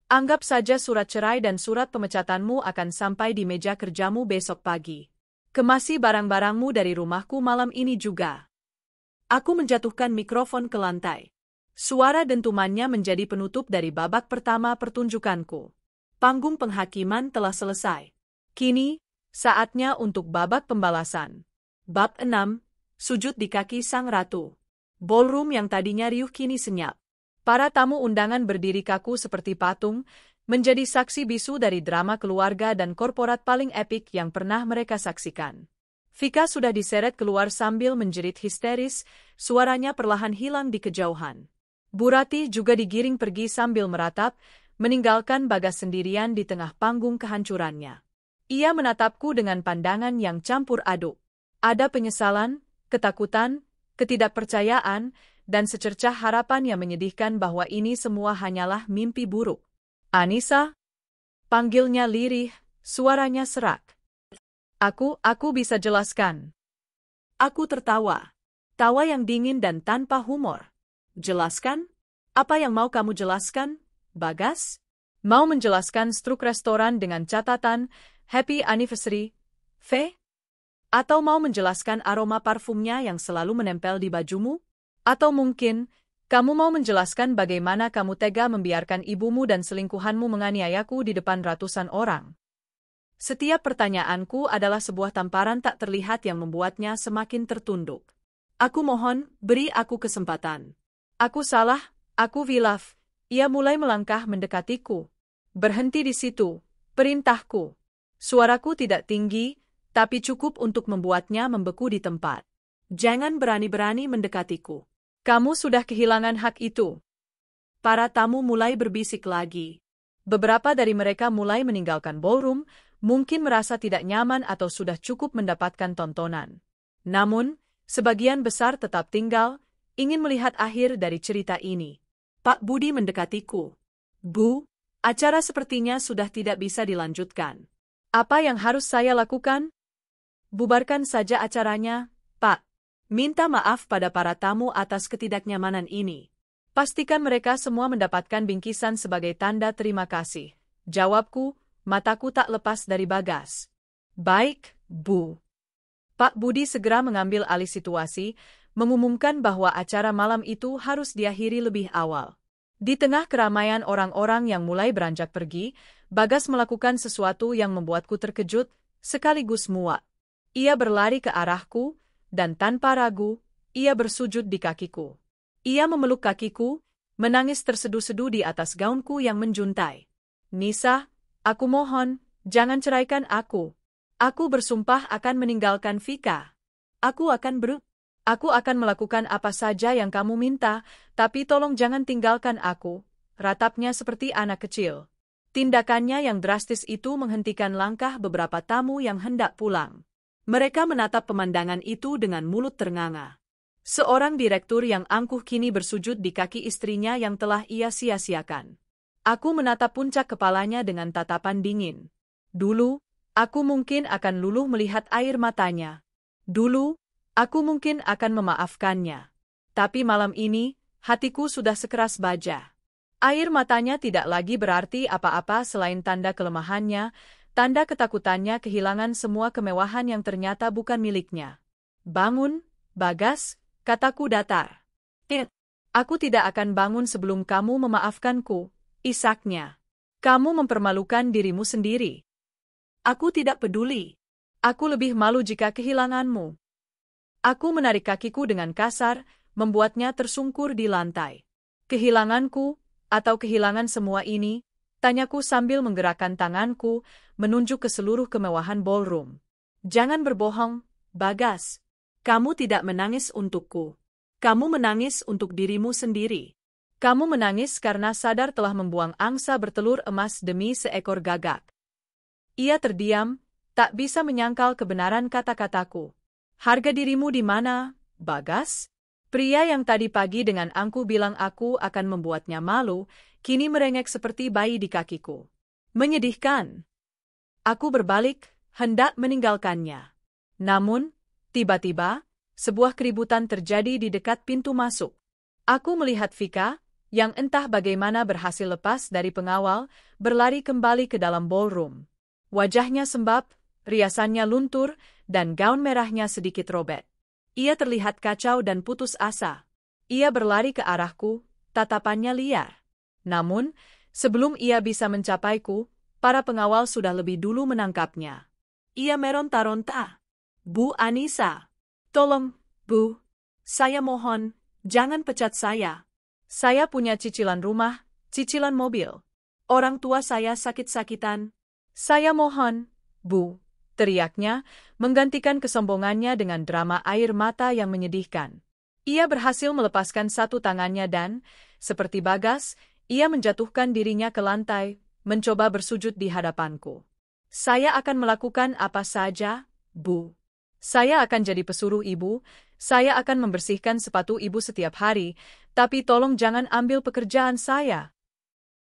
Anggap saja surat cerai dan surat pemecatanmu akan sampai di meja kerjamu besok pagi. Kemasi barang-barangmu dari rumahku malam ini juga. Aku menjatuhkan mikrofon ke lantai. Suara dentumannya menjadi penutup dari babak pertama pertunjukanku. Panggung penghakiman telah selesai. Kini, saatnya untuk babak pembalasan. Bab 6, sujud di kaki sang ratu. Ballroom yang tadinya riuh kini senyap. Para tamu undangan berdiri kaku seperti patung, menjadi saksi bisu dari drama keluarga dan korporat paling epik yang pernah mereka saksikan. Vika sudah diseret keluar sambil menjerit histeris, suaranya perlahan hilang di kejauhan. Bu Ratih juga digiring pergi sambil meratap, meninggalkan Bagas sendirian di tengah panggung kehancurannya. Ia menatapku dengan pandangan yang campur aduk. Ada penyesalan, ketakutan, ketidakpercayaan, dan secercah harapan yang menyedihkan bahwa ini semua hanyalah mimpi buruk. Anissa? Panggilnya lirih, suaranya serak. Aku bisa jelaskan. Aku tertawa. Tawa yang dingin dan tanpa humor. Jelaskan? Apa yang mau kamu jelaskan, Bagas? Mau menjelaskan struk restoran dengan catatan Happy Anniversary, V? Atau mau menjelaskan aroma parfumnya yang selalu menempel di bajumu? Atau mungkin, kamu mau menjelaskan bagaimana kamu tega membiarkan ibumu dan selingkuhanmu menganiayaku di depan ratusan orang? Setiap pertanyaanku adalah sebuah tamparan tak terlihat yang membuatnya semakin tertunduk. Aku mohon, beri aku kesempatan. Aku salah, aku hilaf. Ia mulai melangkah mendekatiku. Berhenti di situ, perintahku. Suaraku tidak tinggi, tapi cukup untuk membuatnya membeku di tempat. Jangan berani-berani mendekatiku. Kamu sudah kehilangan hak itu. Para tamu mulai berbisik lagi. Beberapa dari mereka mulai meninggalkan ballroom, mungkin merasa tidak nyaman atau sudah cukup mendapatkan tontonan. Namun, sebagian besar tetap tinggal, ingin melihat akhir dari cerita ini. Pak Budi mendekatiku. Bu, acara sepertinya sudah tidak bisa dilanjutkan. Apa yang harus saya lakukan? Bubarkan saja acaranya, Pak. Minta maaf pada para tamu atas ketidaknyamanan ini. Pastikan mereka semua mendapatkan bingkisan sebagai tanda terima kasih. Jawabku, mataku tak lepas dari Bagas. Baik, Bu. Pak Budi segera mengambil alih situasi, mengumumkan bahwa acara malam itu harus diakhiri lebih awal. Di tengah keramaian orang-orang yang mulai beranjak pergi, Bagas melakukan sesuatu yang membuatku terkejut, sekaligus muak. Ia berlari ke arahku, dan tanpa ragu, ia bersujud di kakiku. Ia memeluk kakiku, menangis terseduh-seduh di atas gaunku yang menjuntai. Nisa, aku mohon, jangan ceraikan aku. Aku bersumpah akan meninggalkan Vika. Aku akan melakukan apa saja yang kamu minta, tapi tolong jangan tinggalkan aku. Ratapnya seperti anak kecil. Tindakannya yang drastis itu menghentikan langkah beberapa tamu yang hendak pulang. Mereka menatap pemandangan itu dengan mulut ternganga. Seorang direktur yang angkuh kini bersujud di kaki istrinya yang telah ia sia-siakan. Aku menatap puncak kepalanya dengan tatapan dingin. Dulu, aku mungkin akan luluh melihat air matanya. Dulu, aku mungkin akan memaafkannya. Tapi malam ini, hatiku sudah sekeras baja. Air matanya tidak lagi berarti apa-apa selain tanda kelemahannya, tanda ketakutannya kehilangan semua kemewahan yang ternyata bukan miliknya. Bangun, Bagas, kataku datar. Aku tidak akan bangun sebelum kamu memaafkanku. Isaknya. Kamu mempermalukan dirimu sendiri. Aku tidak peduli. Aku lebih malu jika kehilanganmu. Aku menarik kakiku dengan kasar, membuatnya tersungkur di lantai. Kehilanganku, atau kehilangan semua ini? Tanyaku sambil menggerakkan tanganku, menunjuk ke seluruh kemewahan ballroom. Jangan berbohong, Bagas. Kamu tidak menangis untukku. Kamu menangis untuk dirimu sendiri. Kamu menangis karena sadar telah membuang angsa bertelur emas demi seekor gagak. Ia terdiam, tak bisa menyangkal kebenaran kata-kataku. Harga dirimu di mana, Bagas? Pria yang tadi pagi dengan angkuh bilang aku akan membuatnya malu, kini merengek seperti bayi di kakiku. Menyedihkan. Aku berbalik, hendak meninggalkannya. Namun, tiba-tiba, sebuah keributan terjadi di dekat pintu masuk. Aku melihat Vika, yang entah bagaimana berhasil lepas dari pengawal, berlari kembali ke dalam ballroom. Wajahnya sembab, riasannya luntur, dan gaun merahnya sedikit robek. Ia terlihat kacau dan putus asa. Ia berlari ke arahku, tatapannya liar. Namun, sebelum ia bisa mencapaiku, para pengawal sudah lebih dulu menangkapnya. Ia meronta-ronta. Bu Anissa. Tolong, Bu. Saya mohon, jangan pecat saya. Saya punya cicilan rumah, cicilan mobil. Orang tua saya sakit-sakitan. Saya mohon, Bu. Teriaknya, menggantikan kesombongannya dengan drama air mata yang menyedihkan. Ia berhasil melepaskan satu tangannya dan, seperti Bagas, ia menjatuhkan dirinya ke lantai, mencoba bersujud di hadapanku. Saya akan melakukan apa saja, Bu. Saya akan jadi pesuruh ibu, saya akan membersihkan sepatu ibu setiap hari, tapi tolong jangan ambil pekerjaan saya.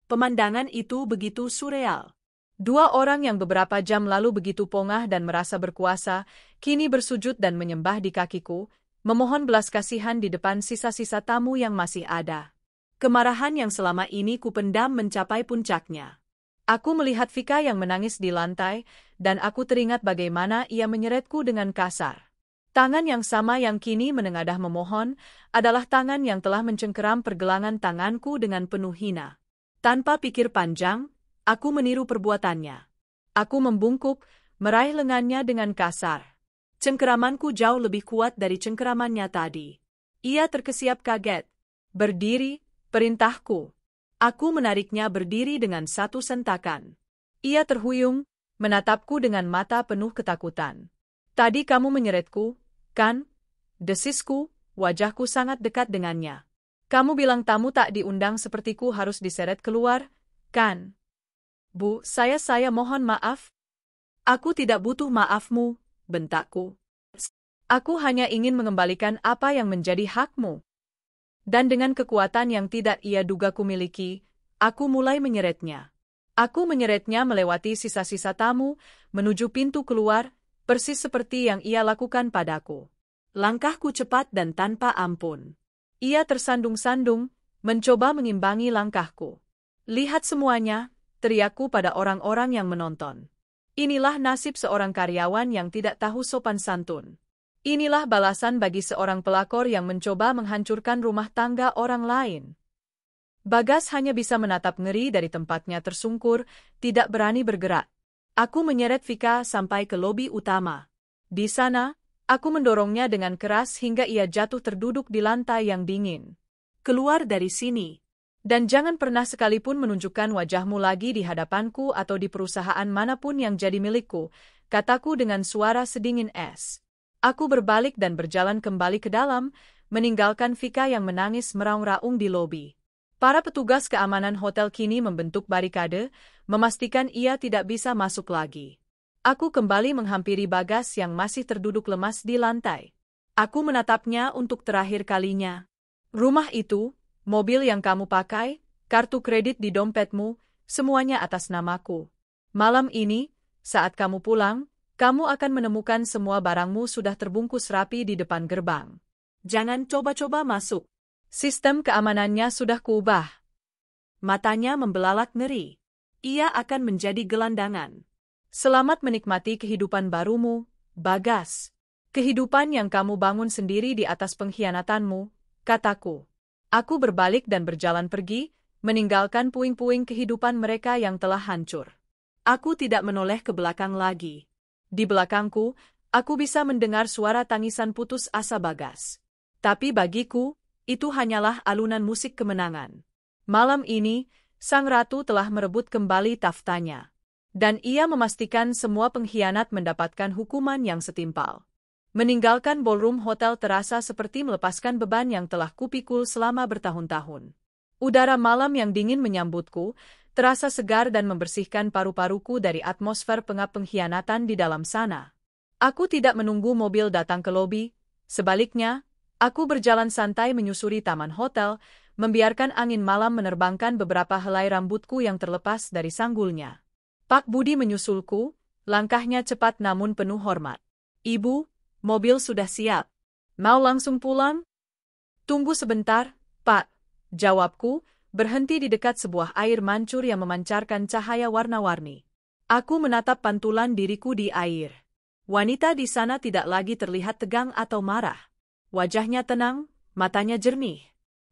Pemandangan itu begitu surreal. Dua orang yang beberapa jam lalu begitu pongah dan merasa berkuasa, kini bersujud dan menyembah di kakiku, memohon belas kasihan di depan sisa-sisa tamu yang masih ada. Kemarahan yang selama ini kupendam mencapai puncaknya. Aku melihat Vika yang menangis di lantai, dan aku teringat bagaimana ia menyeretku dengan kasar. Tangan yang sama yang kini menengadah memohon, adalah tangan yang telah mencengkeram pergelangan tanganku dengan penuh hina. Tanpa pikir panjang, aku meniru perbuatannya. Aku membungkuk, meraih lengannya dengan kasar. Cengkeramanku jauh lebih kuat dari cengkeramannya tadi. Ia terkesiap kaget. Berdiri, perintahku. Aku menariknya berdiri dengan satu sentakan. Ia terhuyung, menatapku dengan mata penuh ketakutan. Tadi kamu menyeretku, kan? Desisku, wajahku sangat dekat dengannya. Kamu bilang tamu tak diundang sepertiku harus diseret keluar, kan? Bu, saya mohon maaf. Aku tidak butuh maafmu, bentakku. Aku hanya ingin mengembalikan apa yang menjadi hakmu. Dan dengan kekuatan yang tidak ia duga kumiliki, aku mulai menyeretnya. Aku menyeretnya melewati sisa-sisa tamu, menuju pintu keluar, persis seperti yang ia lakukan padaku. Langkahku cepat dan tanpa ampun. Ia tersandung-sandung, mencoba mengimbangi langkahku. Lihat semuanya, teriakku pada orang-orang yang menonton. Inilah nasib seorang karyawan yang tidak tahu sopan santun. Inilah balasan bagi seorang pelakor yang mencoba menghancurkan rumah tangga orang lain. Bagas hanya bisa menatap ngeri dari tempatnya tersungkur, tidak berani bergerak. Aku menyeret Vika sampai ke lobi utama. Di sana, aku mendorongnya dengan keras hingga ia jatuh terduduk di lantai yang dingin. Keluar dari sini. Dan jangan pernah sekalipun menunjukkan wajahmu lagi di hadapanku atau di perusahaan manapun yang jadi milikku, kataku dengan suara sedingin es. Aku berbalik dan berjalan kembali ke dalam, meninggalkan Vika yang menangis meraung-raung di lobi. Para petugas keamanan hotel kini membentuk barikade, memastikan ia tidak bisa masuk lagi. Aku kembali menghampiri Bagas yang masih terduduk lemas di lantai. Aku menatapnya untuk terakhir kalinya. Rumah itu, mobil yang kamu pakai, kartu kredit di dompetmu, semuanya atas namaku. Malam ini, saat kamu pulang, kamu akan menemukan semua barangmu sudah terbungkus rapi di depan gerbang. Jangan coba-coba masuk. Sistem keamanannya sudah kuubah. Matanya membelalak ngeri. Ia akan menjadi gelandangan. Selamat menikmati kehidupan barumu, Bagas. Kehidupan yang kamu bangun sendiri di atas pengkhianatanmu, kataku. Aku berbalik dan berjalan pergi, meninggalkan puing-puing kehidupan mereka yang telah hancur. Aku tidak menoleh ke belakang lagi. Di belakangku, aku bisa mendengar suara tangisan putus asa Bagas. Tapi bagiku, itu hanyalah alunan musik kemenangan. Malam ini, sang ratu telah merebut kembali taftanya. Dan ia memastikan semua pengkhianat mendapatkan hukuman yang setimpal. Meninggalkan ballroom hotel terasa seperti melepaskan beban yang telah kupikul selama bertahun-tahun. Udara malam yang dingin menyambutku, terasa segar dan membersihkan paru-paruku dari atmosfer pengap pengkhianatan di dalam sana. Aku tidak menunggu mobil datang ke lobi, sebaliknya, aku berjalan santai menyusuri taman hotel, membiarkan angin malam menerbangkan beberapa helai rambutku yang terlepas dari sanggulnya. Pak Budi menyusulku, langkahnya cepat namun penuh hormat. Ibu, mobil sudah siap. Mau langsung pulang? Tunggu sebentar, Pak, jawabku, berhenti di dekat sebuah air mancur yang memancarkan cahaya warna-warni. Aku menatap pantulan diriku di air. Wanita di sana tidak lagi terlihat tegang atau marah. Wajahnya tenang, matanya jernih.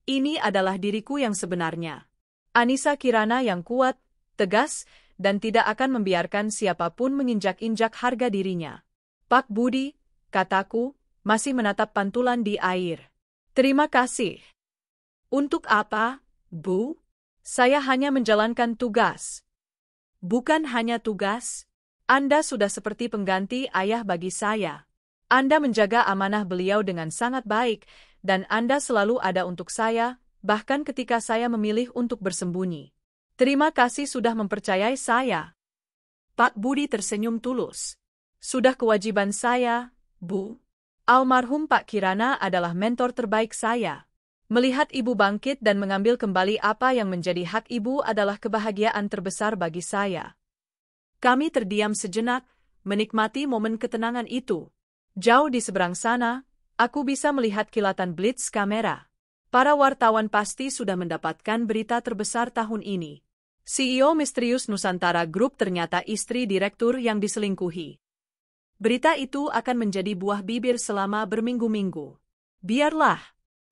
Ini adalah diriku yang sebenarnya. Anissa Kirana yang kuat, tegas, dan tidak akan membiarkan siapapun menginjak-injak harga dirinya. Pak Budi, kataku, masih menatap pantulan di air. Terima kasih. Untuk apa, Bu? Saya hanya menjalankan tugas. Bukan hanya tugas. Anda sudah seperti pengganti ayah bagi saya. Anda menjaga amanah beliau dengan sangat baik, dan Anda selalu ada untuk saya, bahkan ketika saya memilih untuk bersembunyi. Terima kasih sudah mempercayai saya. Pak Budi tersenyum tulus. Sudah kewajiban saya, Bu. Almarhum Pak Kirana adalah mentor terbaik saya. Melihat ibu bangkit dan mengambil kembali apa yang menjadi hak ibu adalah kebahagiaan terbesar bagi saya. Kami terdiam sejenak, menikmati momen ketenangan itu. Jauh di seberang sana, aku bisa melihat kilatan blitz kamera. Para wartawan pasti sudah mendapatkan berita terbesar tahun ini. CEO misterius Nusantara Group ternyata istri direktur yang diselingkuhi. Berita itu akan menjadi buah bibir selama berminggu-minggu. Biarlah.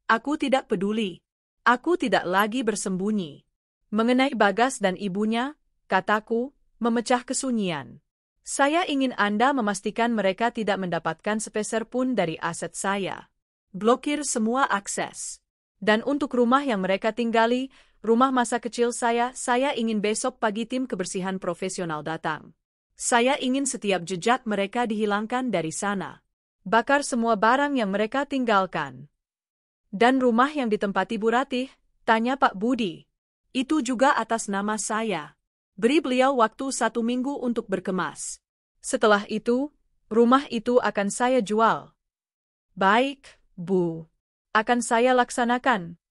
Aku tidak peduli. Aku tidak lagi bersembunyi. Mengenai Bagas dan ibunya, kataku, memecah kesunyian. Saya ingin Anda memastikan mereka tidak mendapatkan sepeser pun dari aset saya. Blokir semua akses. Dan untuk rumah yang mereka tinggali, rumah masa kecil saya ingin besok pagi tim kebersihan profesional datang. Saya ingin setiap jejak mereka dihilangkan dari sana. Bakar semua barang yang mereka tinggalkan. Dan rumah yang ditempati Bu Ratih, tanya Pak Budi. Itu juga atas nama saya. Beri beliau waktu 1 minggu untuk berkemas. Setelah itu, rumah itu akan saya jual. Baik, Bu. Akan saya laksanakan.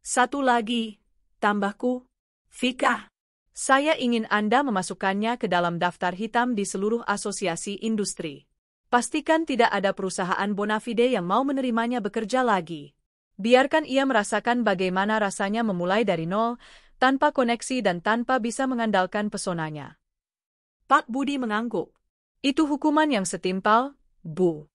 Satu lagi, tambahku, Vika. Saya ingin Anda memasukkannya ke dalam daftar hitam di seluruh asosiasi industri. Pastikan tidak ada perusahaan bonafide yang mau menerimanya bekerja lagi. Biarkan ia merasakan bagaimana rasanya memulai dari nol, tanpa koneksi dan tanpa bisa mengandalkan pesonanya. Pak Budi mengangguk. Itu hukuman yang setimpal, Bu.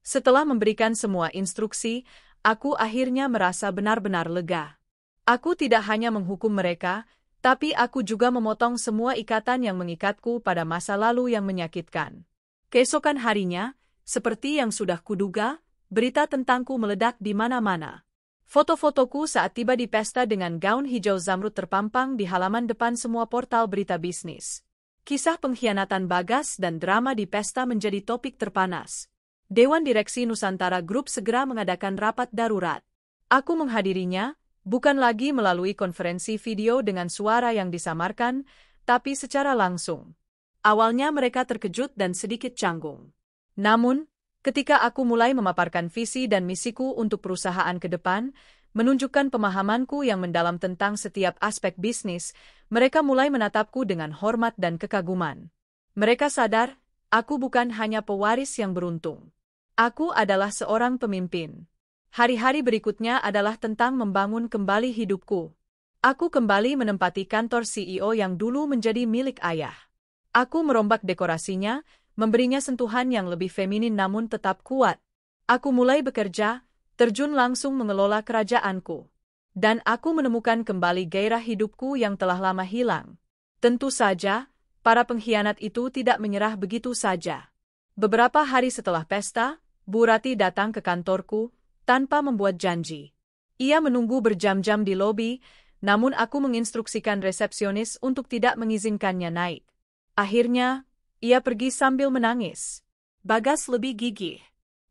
Setelah memberikan semua instruksi, aku akhirnya merasa benar-benar lega. Aku tidak hanya menghukum mereka, tapi aku juga memotong semua ikatan yang mengikatku pada masa lalu yang menyakitkan. Keesokan harinya, seperti yang sudah kuduga, berita tentangku meledak di mana-mana. Foto-fotoku saat tiba di pesta dengan gaun hijau zamrud terpampang di halaman depan semua portal berita bisnis. Kisah pengkhianatan Bagas dan drama di pesta menjadi topik terpanas. Dewan Direksi Nusantara Group segera mengadakan rapat darurat. Aku menghadirinya, bukan lagi melalui konferensi video dengan suara yang disamarkan, tapi secara langsung. Awalnya mereka terkejut dan sedikit canggung. Namun, ketika aku mulai memaparkan visi dan misiku untuk perusahaan ke depan, menunjukkan pemahamanku yang mendalam tentang setiap aspek bisnis, mereka mulai menatapku dengan hormat dan kekaguman. Mereka sadar, aku bukan hanya pewaris yang beruntung. Aku adalah seorang pemimpin. Hari-hari berikutnya adalah tentang membangun kembali hidupku. Aku kembali menempati kantor CEO yang dulu menjadi milik ayah. Aku merombak dekorasinya, memberinya sentuhan yang lebih feminin namun tetap kuat. Aku mulai bekerja, terjun langsung mengelola kerajaanku. Dan aku menemukan kembali gairah hidupku yang telah lama hilang. Tentu saja, para pengkhianat itu tidak menyerah begitu saja. Beberapa hari setelah pesta, Bu Ratih datang ke kantorku, tanpa membuat janji. Ia menunggu berjam-jam di lobi, namun aku menginstruksikan resepsionis untuk tidak mengizinkannya naik. Akhirnya, ia pergi sambil menangis. Bagas lebih gigih.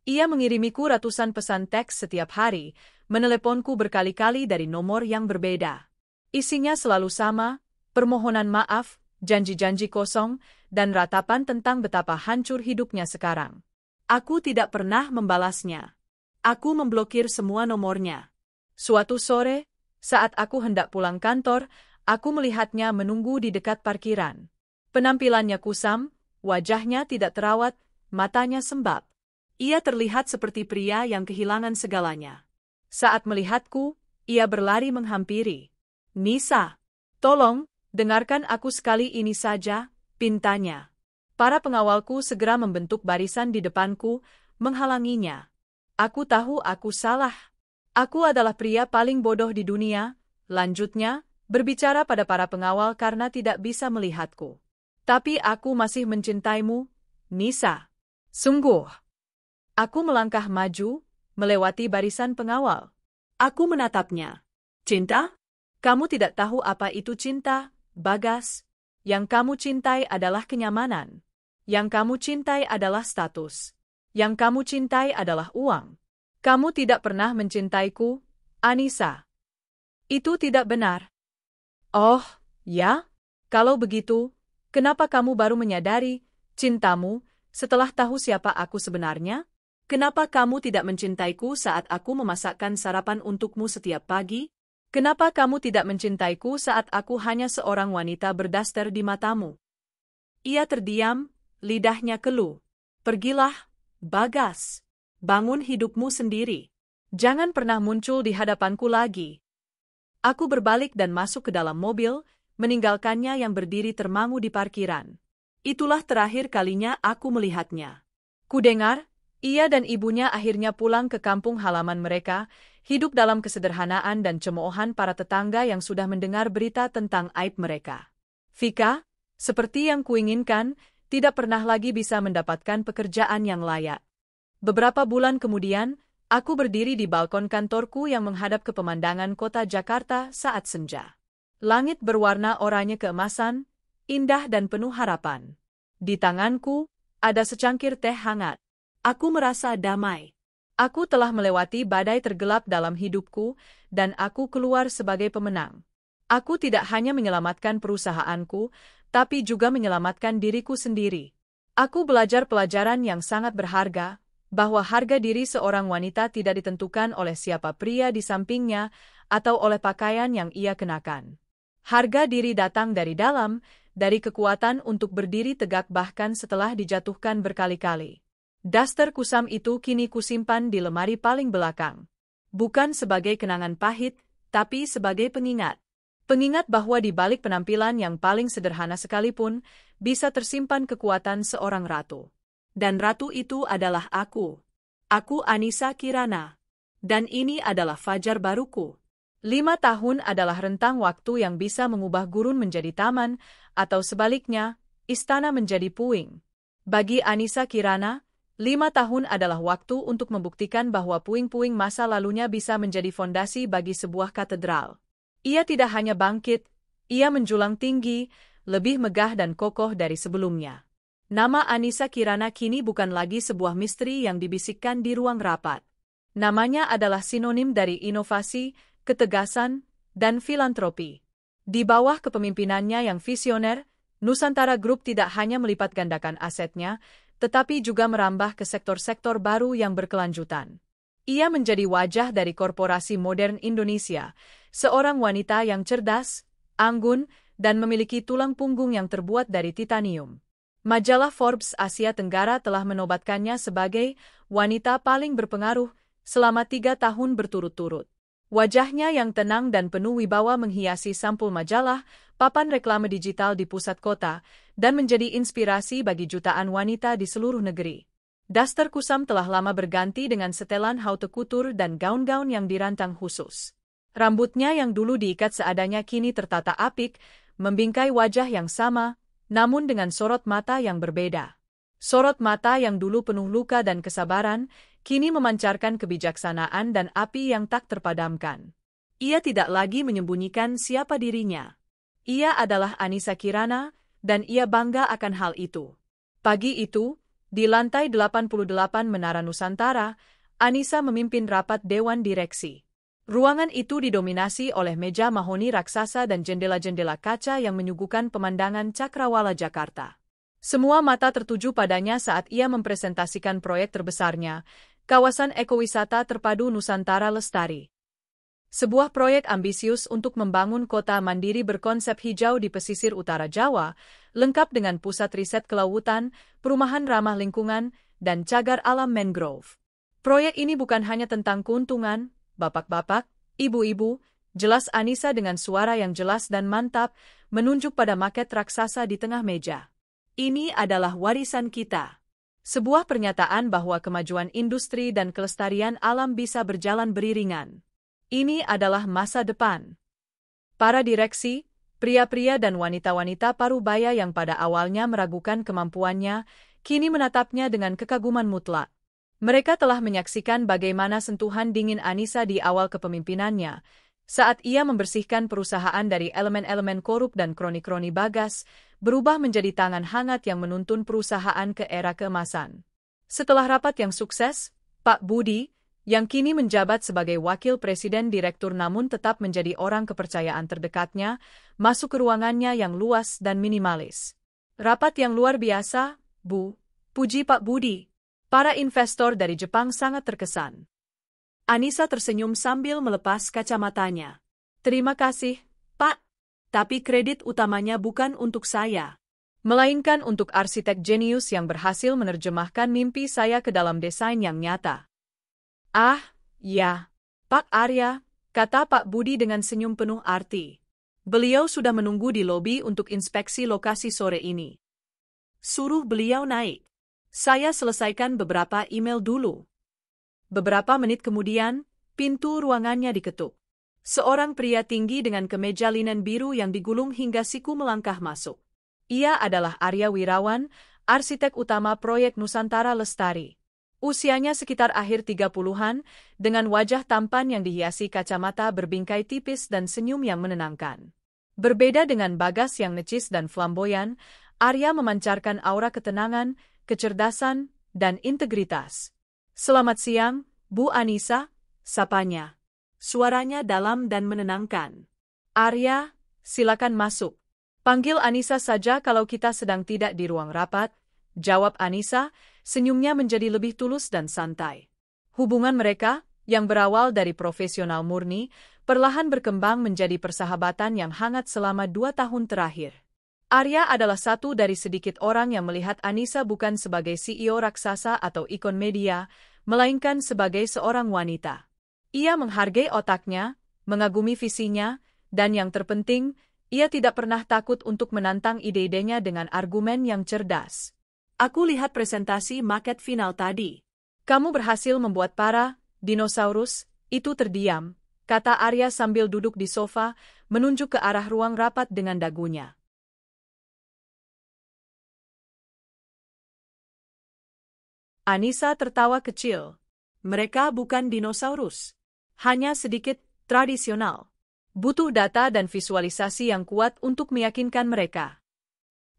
Ia mengirimiku ratusan pesan teks setiap hari, meneleponku berkali-kali dari nomor yang berbeda. Isinya selalu sama, permohonan maaf, janji-janji kosong, dan ratapan tentang betapa hancur hidupnya sekarang. Aku tidak pernah membalasnya. Aku memblokir semua nomornya. Suatu sore, saat aku hendak pulang kantor, aku melihatnya menunggu di dekat parkiran. Penampilannya kusam, wajahnya tidak terawat, matanya sembab. Ia terlihat seperti pria yang kehilangan segalanya. Saat melihatku, ia berlari menghampiri. Nisa, tolong, dengarkan aku sekali ini saja, pintanya. Para pengawalku segera membentuk barisan di depanku, menghalanginya. Aku tahu aku salah. Aku adalah pria paling bodoh di dunia, lanjutnya, berbicara pada para pengawal karena tidak bisa melihatku. Tapi aku masih mencintaimu, Nisa. Sungguh. Aku melangkah maju, melewati barisan pengawal. Aku menatapnya. Cinta? Kamu tidak tahu apa itu cinta, Bagas. Yang kamu cintai adalah kenyamanan. Yang kamu cintai adalah status. Yang kamu cintai adalah uang. Kamu tidak pernah mencintaiku, Anissa. Itu tidak benar. Oh, ya? Kalau begitu, kenapa kamu baru menyadari cintamu setelah tahu siapa aku sebenarnya? Kenapa kamu tidak mencintaiku saat aku memasakkan sarapan untukmu setiap pagi? Kenapa kamu tidak mencintaiku saat aku hanya seorang wanita berdaster di matamu? Ia terdiam, lidahnya keluh. Pergilah, Bagas. Bangun hidupmu sendiri. Jangan pernah muncul di hadapanku lagi. Aku berbalik dan masuk ke dalam mobil, meninggalkannya yang berdiri termangu di parkiran. Itulah terakhir kalinya aku melihatnya. Kudengar, ia dan ibunya akhirnya pulang ke kampung halaman mereka, hidup dalam kesederhanaan dan cemoohan para tetangga yang sudah mendengar berita tentang aib mereka. Vika, seperti yang kuinginkan, tidak pernah lagi bisa mendapatkan pekerjaan yang layak. Beberapa bulan kemudian, aku berdiri di balkon kantorku yang menghadap ke pemandangan kota Jakarta saat senja. Langit berwarna oranye keemasan, indah dan penuh harapan. Di tanganku, ada secangkir teh hangat. Aku merasa damai. Aku telah melewati badai tergelap dalam hidupku, dan aku keluar sebagai pemenang. Aku tidak hanya menyelamatkan perusahaanku, tapi juga menyelamatkan diriku sendiri. Aku belajar pelajaran yang sangat berharga, bahwa harga diri seorang wanita tidak ditentukan oleh siapa pria di sampingnya atau oleh pakaian yang ia kenakan. Harga diri datang dari dalam, dari kekuatan untuk berdiri tegak bahkan setelah dijatuhkan berkali-kali. Daster kusam itu kini kusimpan di lemari paling belakang. Bukan sebagai kenangan pahit, tapi sebagai pengingat. Pengingat bahwa di balik penampilan yang paling sederhana sekalipun, bisa tersimpan kekuatan seorang ratu. Dan ratu itu adalah aku. Aku Anissa Kirana. Dan ini adalah fajar baruku. 5 tahun adalah rentang waktu yang bisa mengubah gurun menjadi taman, atau sebaliknya, istana menjadi puing. Bagi Anissa Kirana, 5 tahun adalah waktu untuk membuktikan bahwa puing-puing masa lalunya bisa menjadi fondasi bagi sebuah katedral. Ia tidak hanya bangkit, ia menjulang tinggi, lebih megah dan kokoh dari sebelumnya. Nama Anissa Kirana kini bukan lagi sebuah misteri yang dibisikkan di ruang rapat. Namanya adalah sinonim dari inovasi, ketegasan, dan filantropi. Di bawah kepemimpinannya yang visioner, Nusantara Group tidak hanya melipat gandakan asetnya, tetapi juga merambah ke sektor-sektor baru yang berkelanjutan. Ia menjadi wajah dari korporasi modern Indonesia, seorang wanita yang cerdas, anggun, dan memiliki tulang punggung yang terbuat dari titanium. Majalah Forbes Asia Tenggara telah menobatkannya sebagai wanita paling berpengaruh selama 3 tahun berturut-turut. Wajahnya yang tenang dan penuh wibawa menghiasi sampul majalah, papan reklame digital di pusat kota, dan menjadi inspirasi bagi jutaan wanita di seluruh negeri. Daster kusam telah lama berganti dengan setelan haute couture dan gaun-gaun yang dirancang khusus. Rambutnya yang dulu diikat seadanya kini tertata apik, membingkai wajah yang sama, namun dengan sorot mata yang berbeda. Sorot mata yang dulu penuh luka dan kesabaran, kini memancarkan kebijaksanaan dan api yang tak terpadamkan. Ia tidak lagi menyembunyikan siapa dirinya. Ia adalah Anissa Kirana, dan ia bangga akan hal itu. Pagi itu, di lantai 88 Menara Nusantara, Anissa memimpin rapat Dewan Direksi. Ruangan itu didominasi oleh meja mahoni raksasa dan jendela-jendela kaca yang menyuguhkan pemandangan cakrawala Jakarta. Semua mata tertuju padanya saat ia mempresentasikan proyek terbesarnya, kawasan ekowisata terpadu Nusantara Lestari. Sebuah proyek ambisius untuk membangun kota mandiri berkonsep hijau di pesisir utara Jawa, lengkap dengan pusat riset kelautan, perumahan ramah lingkungan, dan cagar alam mangrove. Proyek ini bukan hanya tentang keuntungan, bapak-bapak, ibu-ibu, jelas Anissa dengan suara yang jelas dan mantap, menunjuk pada maket raksasa di tengah meja. Ini adalah warisan kita. Sebuah pernyataan bahwa kemajuan industri dan kelestarian alam bisa berjalan beriringan. Ini adalah masa depan. Para direksi, pria-pria dan wanita-wanita parubaya yang pada awalnya meragukan kemampuannya, kini menatapnya dengan kekaguman mutlak. Mereka telah menyaksikan bagaimana sentuhan dingin Anissa di awal kepemimpinannya, saat ia membersihkan perusahaan dari elemen-elemen korup dan kroni-kroni bagas, berubah menjadi tangan hangat yang menuntun perusahaan ke era keemasan. Setelah rapat yang sukses, Pak Budi, yang kini menjabat sebagai wakil presiden direktur namun tetap menjadi orang kepercayaan terdekatnya, masuk ke ruangannya yang luas dan minimalis. Rapat yang luar biasa, Bu, puji Pak Budi. Para investor dari Jepang sangat terkesan. Anissa tersenyum sambil melepas kacamatanya. Terima kasih, Pak. Tapi kredit utamanya bukan untuk saya, melainkan untuk arsitek jenius yang berhasil menerjemahkan mimpi saya ke dalam desain yang nyata. Ah, Ya, Pak Arya, kata Pak Budi dengan senyum penuh arti. Beliau sudah menunggu di lobi untuk inspeksi lokasi sore ini. Suruh beliau naik. Saya selesaikan beberapa email dulu. Beberapa menit kemudian, pintu ruangannya diketuk. Seorang pria tinggi dengan kemeja linen biru yang digulung hingga siku melangkah masuk. Ia adalah Arya Wirawan, arsitek utama proyek Nusantara Lestari. Usianya sekitar akhir 30-an, dengan wajah tampan yang dihiasi kacamata berbingkai tipis dan senyum yang menenangkan. Berbeda dengan Bagas yang necis dan flamboyan, Arya memancarkan aura ketenangan, kecerdasan, dan integritas. Selamat siang, Bu Anissa, sapanya. Suaranya dalam dan menenangkan. Arya, silakan masuk. Panggil Anissa saja kalau kita sedang tidak di ruang rapat, jawab Anissa, senyumnya menjadi lebih tulus dan santai. Hubungan mereka, yang berawal dari profesional murni, perlahan berkembang menjadi persahabatan yang hangat selama 2 tahun terakhir. Arya adalah satu dari sedikit orang yang melihat Anissa bukan sebagai CEO raksasa atau ikon media, melainkan sebagai seorang wanita. Ia menghargai otaknya, mengagumi visinya, dan yang terpenting, ia tidak pernah takut untuk menantang ide-idenya dengan argumen yang cerdas. Aku lihat presentasi market final tadi. Kamu berhasil membuat para dinosaurus itu terdiam, kata Arya sambil duduk di sofa, menunjuk ke arah ruang rapat dengan dagunya. Anissa tertawa kecil. Mereka bukan dinosaurus. Hanya sedikit tradisional. Butuh data dan visualisasi yang kuat untuk meyakinkan mereka.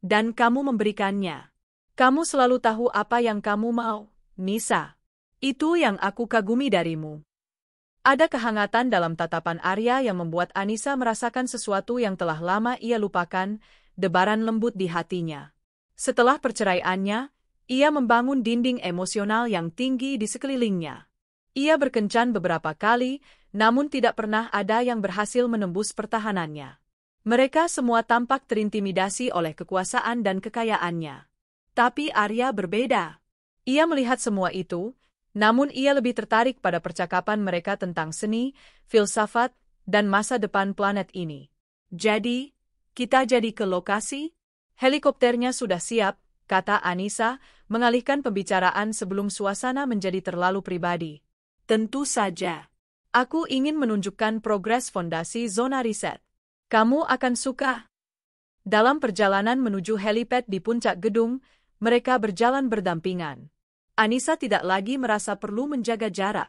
Dan kamu memberikannya. Kamu selalu tahu apa yang kamu mau, Nisa. Itu yang aku kagumi darimu. Ada kehangatan dalam tatapan Arya yang membuat Anissa merasakan sesuatu yang telah lama ia lupakan, debaran lembut di hatinya. Setelah perceraiannya, ia membangun dinding emosional yang tinggi di sekelilingnya. Ia berkencan beberapa kali, namun tidak pernah ada yang berhasil menembus pertahanannya. Mereka semua tampak terintimidasi oleh kekuasaan dan kekayaannya. Tapi Arya berbeda. Ia melihat semua itu, namun ia lebih tertarik pada percakapan mereka tentang seni, filsafat, dan masa depan planet ini. Jadi, kita jadi ke lokasi? Helikopternya sudah siap, kata Anissa, mengalihkan pembicaraan sebelum suasana menjadi terlalu pribadi. Tentu saja. Aku ingin menunjukkan progres fondasi zona riset. Kamu akan suka. Dalam perjalanan menuju helipad di puncak gedung, mereka berjalan berdampingan. Anissa tidak lagi merasa perlu menjaga jarak.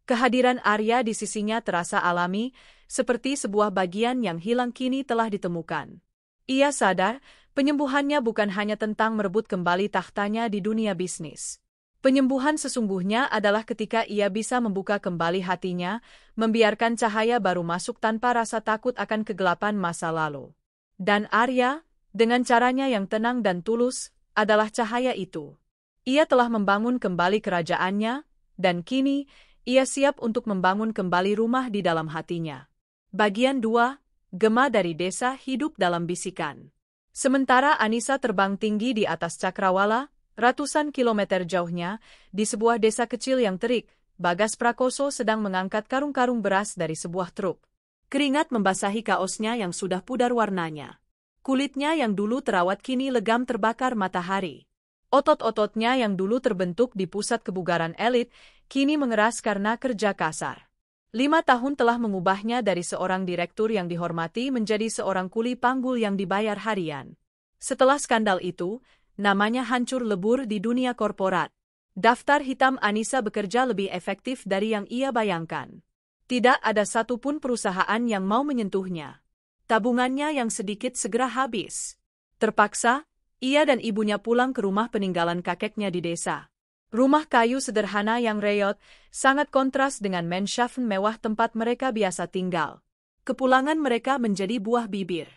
Kehadiran Arya di sisinya terasa alami, seperti sebuah bagian yang hilang kini telah ditemukan. Ia sadar, penyembuhannya bukan hanya tentang merebut kembali tahtanya di dunia bisnis. Penyembuhan sesungguhnya adalah ketika ia bisa membuka kembali hatinya, membiarkan cahaya baru masuk tanpa rasa takut akan kegelapan masa lalu. Dan Arya, dengan caranya yang tenang dan tulus, adalah cahaya itu. Ia telah membangun kembali kerajaannya, dan kini, ia siap untuk membangun kembali rumah di dalam hatinya. Bagian 2, Gema dari Desa Hidup dalam Bisikan. Sementara Anissa terbang tinggi di atas cakrawala, ratusan kilometer jauhnya, di sebuah desa kecil yang terik, Bagas Prakoso sedang mengangkat karung-karung beras dari sebuah truk. Keringat membasahi kaosnya yang sudah pudar warnanya. Kulitnya yang dulu terawat kini legam terbakar matahari. Otot-ototnya yang dulu terbentuk di pusat kebugaran elit, kini mengeras karena kerja kasar. 5 tahun telah mengubahnya dari seorang direktur yang dihormati menjadi seorang kuli panggul yang dibayar harian. Setelah skandal itu, namanya hancur lebur di dunia korporat. Daftar hitam Anissa bekerja lebih efektif dari yang ia bayangkan. Tidak ada satupun perusahaan yang mau menyentuhnya. Tabungannya yang sedikit segera habis. Terpaksa, ia dan ibunya pulang ke rumah peninggalan kakeknya di desa. Rumah kayu sederhana yang reot, sangat kontras dengan Mansion mewah tempat mereka biasa tinggal. Kepulangan mereka menjadi buah bibir.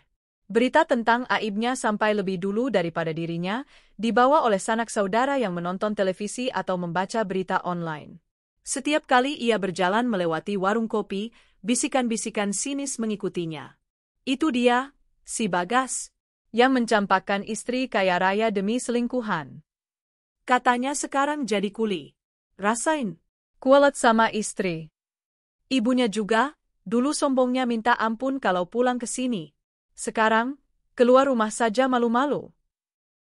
Berita tentang aibnya sampai lebih dulu daripada dirinya, dibawa oleh sanak saudara yang menonton televisi atau membaca berita online. Setiap kali ia berjalan melewati warung kopi, bisikan-bisikan sinis mengikutinya. Itu dia, si Bagas, yang mencampakkan istri kaya raya demi selingkuhan. Katanya sekarang jadi kuli. Rasain. Kualat sama istri. Ibunya juga, dulu sombongnya minta ampun kalau pulang ke sini. Sekarang, keluar rumah saja malu-malu.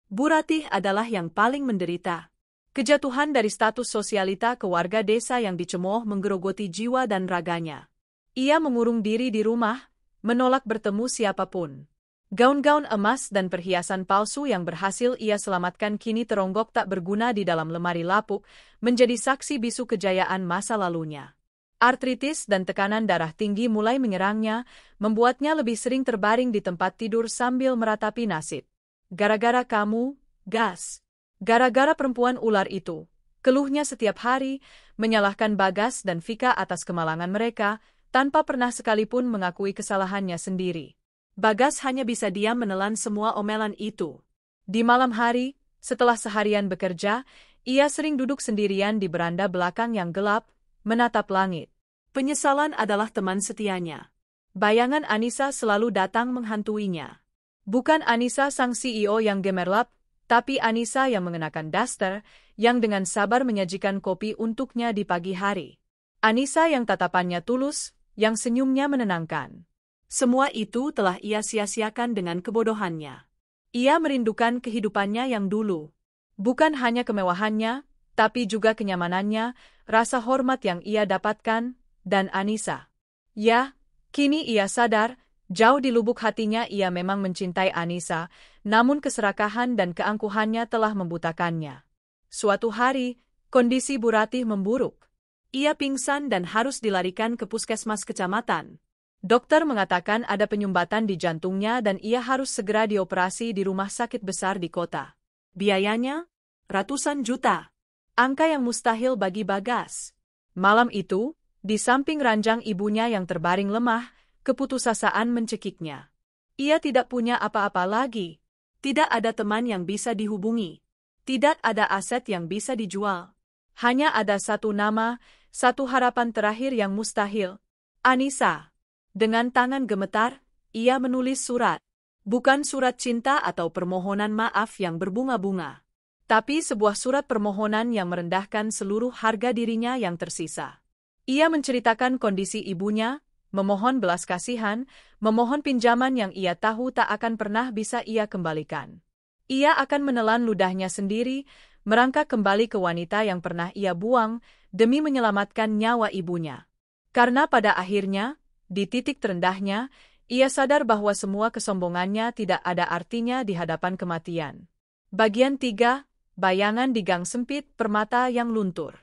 Bu Ratih adalah yang paling menderita. Kejatuhan dari status sosialita ke warga desa yang dicemooh menggerogoti jiwa dan raganya. Ia mengurung diri di rumah, menolak bertemu siapapun. Gaun-gaun emas dan perhiasan palsu yang berhasil ia selamatkan kini teronggok tak berguna di dalam lemari lapuk, menjadi saksi bisu kejayaan masa lalunya. Artritis dan tekanan darah tinggi mulai menyerangnya, membuatnya lebih sering terbaring di tempat tidur sambil meratapi nasib. Gara-gara kamu, Gas. Gara-gara perempuan ular itu, keluhnya setiap hari, menyalahkan Bagas dan Vika atas kemalangan mereka, tanpa pernah sekalipun mengakui kesalahannya sendiri. Bagas hanya bisa diam menelan semua omelan itu. Di malam hari, setelah seharian bekerja, ia sering duduk sendirian di beranda belakang yang gelap, menatap langit. Penyesalan adalah teman setianya. Bayangan Anissa selalu datang menghantuinya. Bukan Anissa sang CEO yang gemerlap, tapi Anissa yang mengenakan daster, yang dengan sabar menyajikan kopi untuknya di pagi hari. Anissa yang tatapannya tulus, yang senyumnya menenangkan. Semua itu telah ia sia-siakan dengan kebodohannya. Ia merindukan kehidupannya yang dulu. Bukan hanya kemewahannya, tapi juga kenyamanannya, rasa hormat yang ia dapatkan, dan Anissa. Ya, kini ia sadar, jauh di lubuk hatinya ia memang mencintai Anissa, namun keserakahan dan keangkuhannya telah membutakannya. Suatu hari, kondisi Bu Ratih memburuk. Ia pingsan dan harus dilarikan ke puskesmas kecamatan. Dokter mengatakan ada penyumbatan di jantungnya dan ia harus segera dioperasi di rumah sakit besar di kota. Biayanya? Ratusan juta. Angka yang mustahil bagi Bagas. Malam itu, di samping ranjang ibunya yang terbaring lemah, keputusasaan mencekiknya. Ia tidak punya apa-apa lagi. Tidak ada teman yang bisa dihubungi. Tidak ada aset yang bisa dijual. Hanya ada satu nama, satu harapan terakhir yang mustahil. Anissa. Dengan tangan gemetar, ia menulis surat. Bukan surat cinta atau permohonan maaf yang berbunga-bunga. Tapi sebuah surat permohonan yang merendahkan seluruh harga dirinya yang tersisa. Ia menceritakan kondisi ibunya, memohon belas kasihan, memohon pinjaman yang ia tahu tak akan pernah bisa ia kembalikan. Ia akan menelan ludahnya sendiri, merangkak kembali ke wanita yang pernah ia buang, demi menyelamatkan nyawa ibunya. Karena pada akhirnya, di titik terendahnya, ia sadar bahwa semua kesombongannya tidak ada artinya di hadapan kematian. Bagian 3, bayangan di gang sempit, permata yang luntur.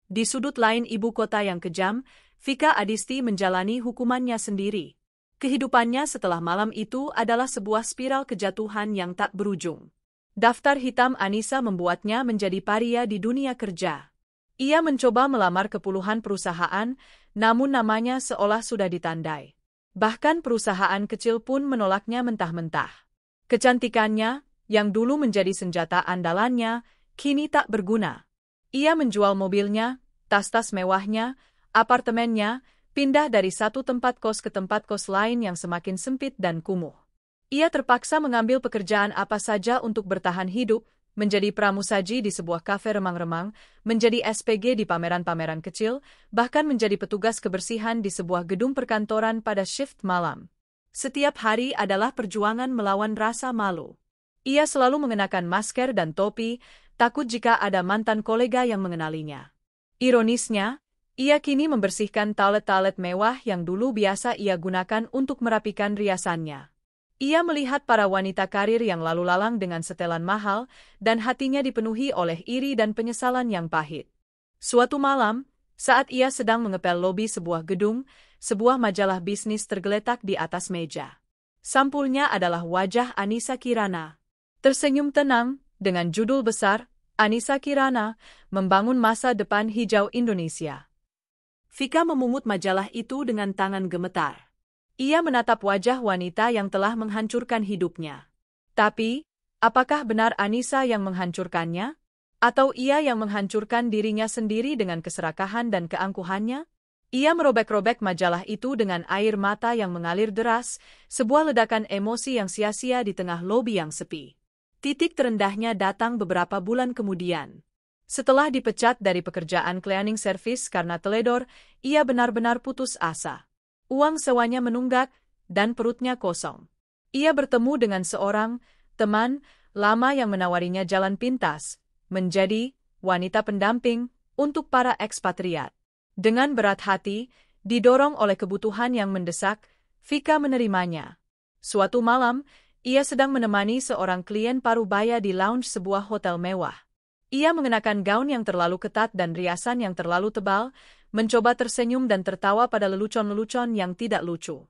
Di sudut lain ibu kota yang kejam, Vika Adisti menjalani hukumannya sendiri. Kehidupannya setelah malam itu adalah sebuah spiral kejatuhan yang tak berujung. Daftar hitam Anissa membuatnya menjadi paria di dunia kerja. Ia mencoba melamar ke puluhan perusahaan, namun namanya seolah sudah ditandai. Bahkan perusahaan kecil pun menolaknya mentah-mentah. Kecantikannya, yang dulu menjadi senjata andalannya, kini tak berguna. Ia menjual mobilnya, tas-tas mewahnya, apartemennya, pindah dari satu tempat kos ke tempat kos lain yang semakin sempit dan kumuh. Ia terpaksa mengambil pekerjaan apa saja untuk bertahan hidup, menjadi pramusaji di sebuah kafe remang-remang, menjadi SPG di pameran-pameran kecil, bahkan menjadi petugas kebersihan di sebuah gedung perkantoran pada shift malam. Setiap hari adalah perjuangan melawan rasa malu. Ia selalu mengenakan masker dan topi, takut jika ada mantan kolega yang mengenalinya. Ironisnya, ia kini membersihkan toilet-toilet mewah yang dulu biasa ia gunakan untuk merapikan riasannya. Ia melihat para wanita karir yang lalu lalang dengan setelan mahal, dan hatinya dipenuhi oleh iri dan penyesalan yang pahit. Suatu malam, saat ia sedang mengepel lobi sebuah gedung, sebuah majalah bisnis tergeletak di atas meja. Sampulnya adalah wajah Anissa Kirana. Tersenyum tenang, dengan judul besar, Anissa Kirana, Membangun Masa Depan Hijau Indonesia. Vika memungut majalah itu dengan tangan gemetar. Ia menatap wajah wanita yang telah menghancurkan hidupnya. Tapi, apakah benar Anissa yang menghancurkannya? Atau ia yang menghancurkan dirinya sendiri dengan keserakahan dan keangkuhannya? Ia merobek-robek majalah itu dengan air mata yang mengalir deras, sebuah ledakan emosi yang sia-sia di tengah lobi yang sepi. Titik terendahnya datang beberapa bulan kemudian. Setelah dipecat dari pekerjaan cleaning service karena teledor, ia benar-benar putus asa. Uang sewanya menunggak, dan perutnya kosong. Ia bertemu dengan seorang teman lama yang menawarinya jalan pintas, menjadi wanita pendamping untuk para ekspatriat. Dengan berat hati, didorong oleh kebutuhan yang mendesak, Vika menerimanya. Suatu malam, ia sedang menemani seorang klien parubaya di lounge sebuah hotel mewah. Ia mengenakan gaun yang terlalu ketat dan riasan yang terlalu tebal, mencoba tersenyum dan tertawa pada lelucon-lelucon yang tidak lucu.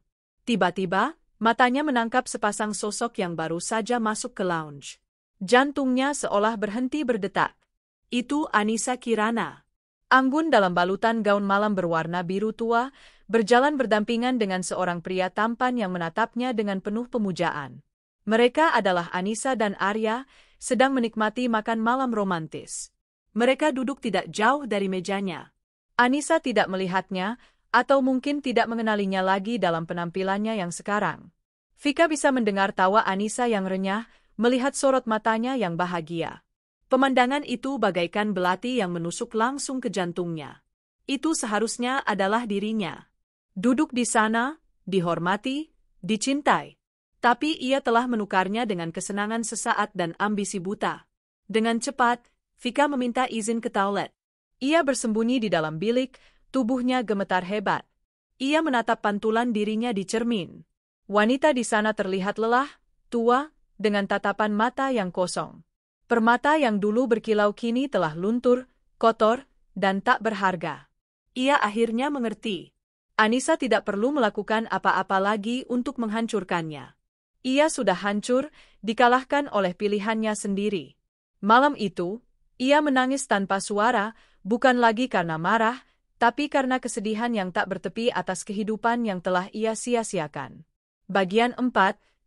Tiba-tiba, matanya menangkap sepasang sosok yang baru saja masuk ke lounge. Jantungnya seolah berhenti berdetak. Itu Anissa Kirana. Anggun dalam balutan gaun malam berwarna biru tua, berjalan berdampingan dengan seorang pria tampan yang menatapnya dengan penuh pemujaan. Mereka adalah Anissa dan Arya, sedang menikmati makan malam romantis. Mereka duduk tidak jauh dari mejanya. Anissa tidak melihatnya, atau mungkin tidak mengenalinya lagi dalam penampilannya yang sekarang. Vika bisa mendengar tawa Anissa yang renyah, melihat sorot matanya yang bahagia. Pemandangan itu bagaikan belati yang menusuk langsung ke jantungnya. Itu seharusnya adalah dirinya. Duduk di sana, dihormati, dicintai. Tapi ia telah menukarnya dengan kesenangan sesaat dan ambisi buta. Dengan cepat, Vika meminta izin ke toilet. Ia bersembunyi di dalam bilik, tubuhnya gemetar hebat. Ia menatap pantulan dirinya di cermin. Wanita di sana terlihat lelah, tua, dengan tatapan mata yang kosong. Permata yang dulu berkilau kini telah luntur, kotor, dan tak berharga. Ia akhirnya mengerti. Anissa tidak perlu melakukan apa-apa lagi untuk menghancurkannya. Ia sudah hancur, dikalahkan oleh pilihannya sendiri. Malam itu, ia menangis tanpa suara, bukan lagi karena marah, tapi karena kesedihan yang tak bertepi atas kehidupan yang telah ia sia-siakan. Bagian 4,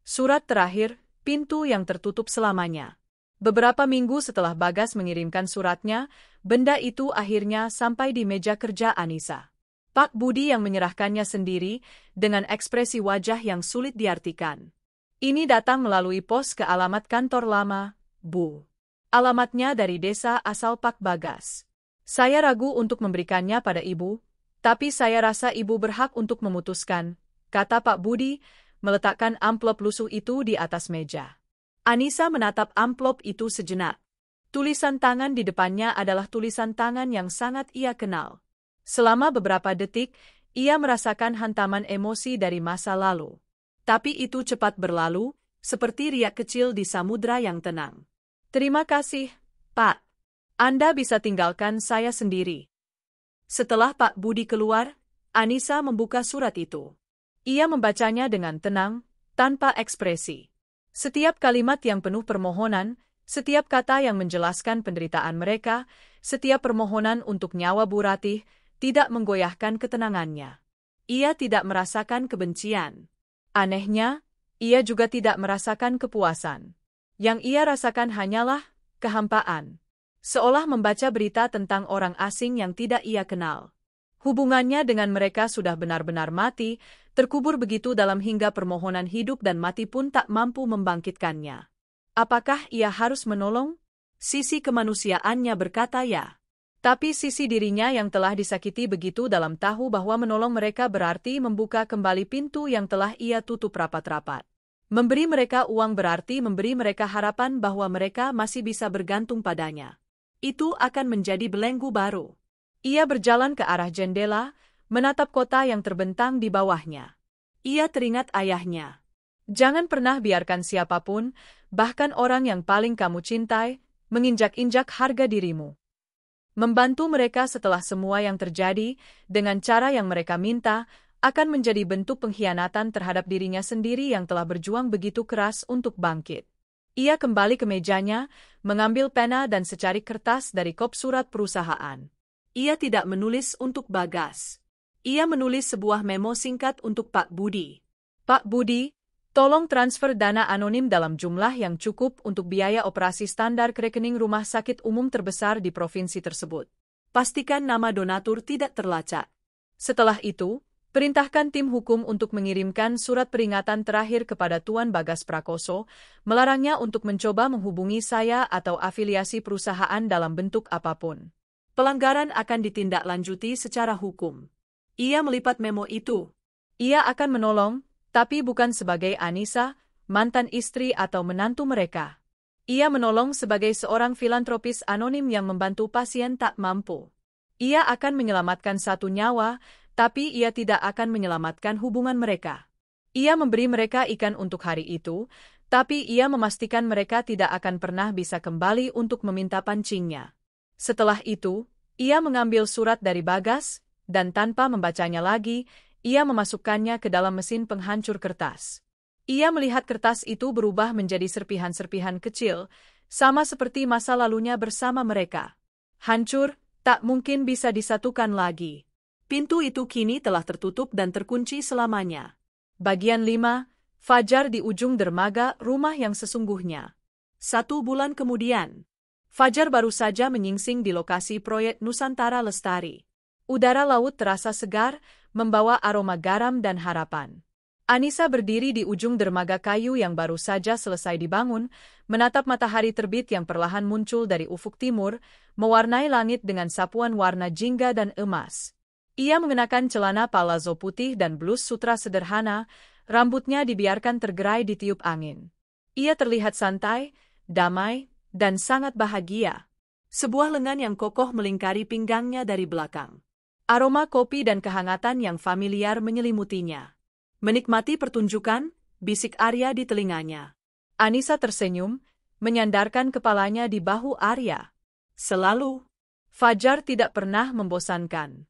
surat terakhir, pintu yang tertutup selamanya. Beberapa minggu setelah Bagas mengirimkan suratnya, benda itu akhirnya sampai di meja kerja Anissa. Pak Budi yang menyerahkannya sendiri, dengan ekspresi wajah yang sulit diartikan. Ini datang melalui pos ke alamat kantor lama, Bu. Alamatnya dari desa asal Pak Bagas. Saya ragu untuk memberikannya pada ibu, tapi saya rasa ibu berhak untuk memutuskan, kata Pak Budi, meletakkan amplop lusuh itu di atas meja. Anissa menatap amplop itu sejenak. Tulisan tangan di depannya adalah tulisan tangan yang sangat ia kenal. Selama beberapa detik, ia merasakan hantaman emosi dari masa lalu. Tapi itu cepat berlalu, seperti riak kecil di samudra yang tenang. Terima kasih, Pak. Anda bisa tinggalkan saya sendiri. Setelah Pak Budi keluar, Anissa membuka surat itu. Ia membacanya dengan tenang, tanpa ekspresi. Setiap kalimat yang penuh permohonan, setiap kata yang menjelaskan penderitaan mereka, setiap permohonan untuk nyawa Bu Ratih, tidak menggoyahkan ketenangannya. Ia tidak merasakan kebencian. Anehnya, ia juga tidak merasakan kepuasan. Yang ia rasakan hanyalah kehampaan. Seolah membaca berita tentang orang asing yang tidak ia kenal. Hubungannya dengan mereka sudah benar-benar mati, terkubur begitu dalam hingga permohonan hidup dan mati pun tak mampu membangkitkannya. Apakah ia harus menolong? Sisi kemanusiaannya berkata ya. Tapi sisi dirinya yang telah disakiti begitu dalam tahu bahwa menolong mereka berarti membuka kembali pintu yang telah ia tutup rapat-rapat. Memberi mereka uang berarti memberi mereka harapan bahwa mereka masih bisa bergantung padanya. Itu akan menjadi belenggu baru. Ia berjalan ke arah jendela, menatap kota yang terbentang di bawahnya. Ia teringat ayahnya. Jangan pernah biarkan siapapun, bahkan orang yang paling kamu cintai, menginjak-injak harga dirimu. Membantu mereka setelah semua yang terjadi, dengan cara yang mereka minta, akan menjadi bentuk pengkhianatan terhadap dirinya sendiri yang telah berjuang begitu keras untuk bangkit. Ia kembali ke mejanya, mengambil pena dan secari kertas dari kop surat perusahaan. Ia tidak menulis untuk Bagas. Ia menulis sebuah memo singkat untuk Pak Budi. Pak Budi, tolong transfer dana anonim dalam jumlah yang cukup untuk biaya operasi standar ke rekening rumah sakit umum terbesar di provinsi tersebut. Pastikan nama donatur tidak terlacak. Setelah itu, Perintahkan tim hukum untuk mengirimkan surat peringatan terakhir kepada Tuan Bagas Prakoso, melarangnya untuk mencoba menghubungi saya atau afiliasi perusahaan dalam bentuk apapun. Pelanggaran akan ditindaklanjuti secara hukum. Ia melipat memo itu. Ia akan menolong, tapi bukan sebagai Anissa, mantan istri atau menantu mereka. Ia menolong sebagai seorang filantropis anonim yang membantu pasien tak mampu. Ia akan menyelamatkan satu nyawa, tapi ia tidak akan menyelamatkan hubungan mereka. Ia memberi mereka ikan untuk hari itu, tapi ia memastikan mereka tidak akan pernah bisa kembali untuk meminta pancingnya. Setelah itu, ia mengambil surat dari Bagas, dan tanpa membacanya lagi, ia memasukkannya ke dalam mesin penghancur kertas. Ia melihat kertas itu berubah menjadi serpihan-serpihan kecil, sama seperti masa lalunya bersama mereka. Hancur, tak mungkin bisa disatukan lagi. Pintu itu kini telah tertutup dan terkunci selamanya. Bagian 5, Fajar di ujung dermaga rumah yang sesungguhnya. 1 bulan kemudian, Fajar baru saja menyingsing di lokasi proyek Nusantara Lestari. Udara laut terasa segar, membawa aroma garam dan harapan. Anissa berdiri di ujung dermaga kayu yang baru saja selesai dibangun, menatap matahari terbit yang perlahan muncul dari ufuk timur, mewarnai langit dengan sapuan warna jingga dan emas. Ia mengenakan celana palazzo putih dan blus sutra sederhana, rambutnya dibiarkan tergerai di tiup angin. Ia terlihat santai, damai, dan sangat bahagia. Sebuah lengan yang kokoh melingkari pinggangnya dari belakang. Aroma kopi dan kehangatan yang familiar menyelimutinya. Menikmati pertunjukan, bisik Arya di telinganya. Anissa tersenyum, menyandarkan kepalanya di bahu Arya. Selalu. Fajar tidak pernah membosankan.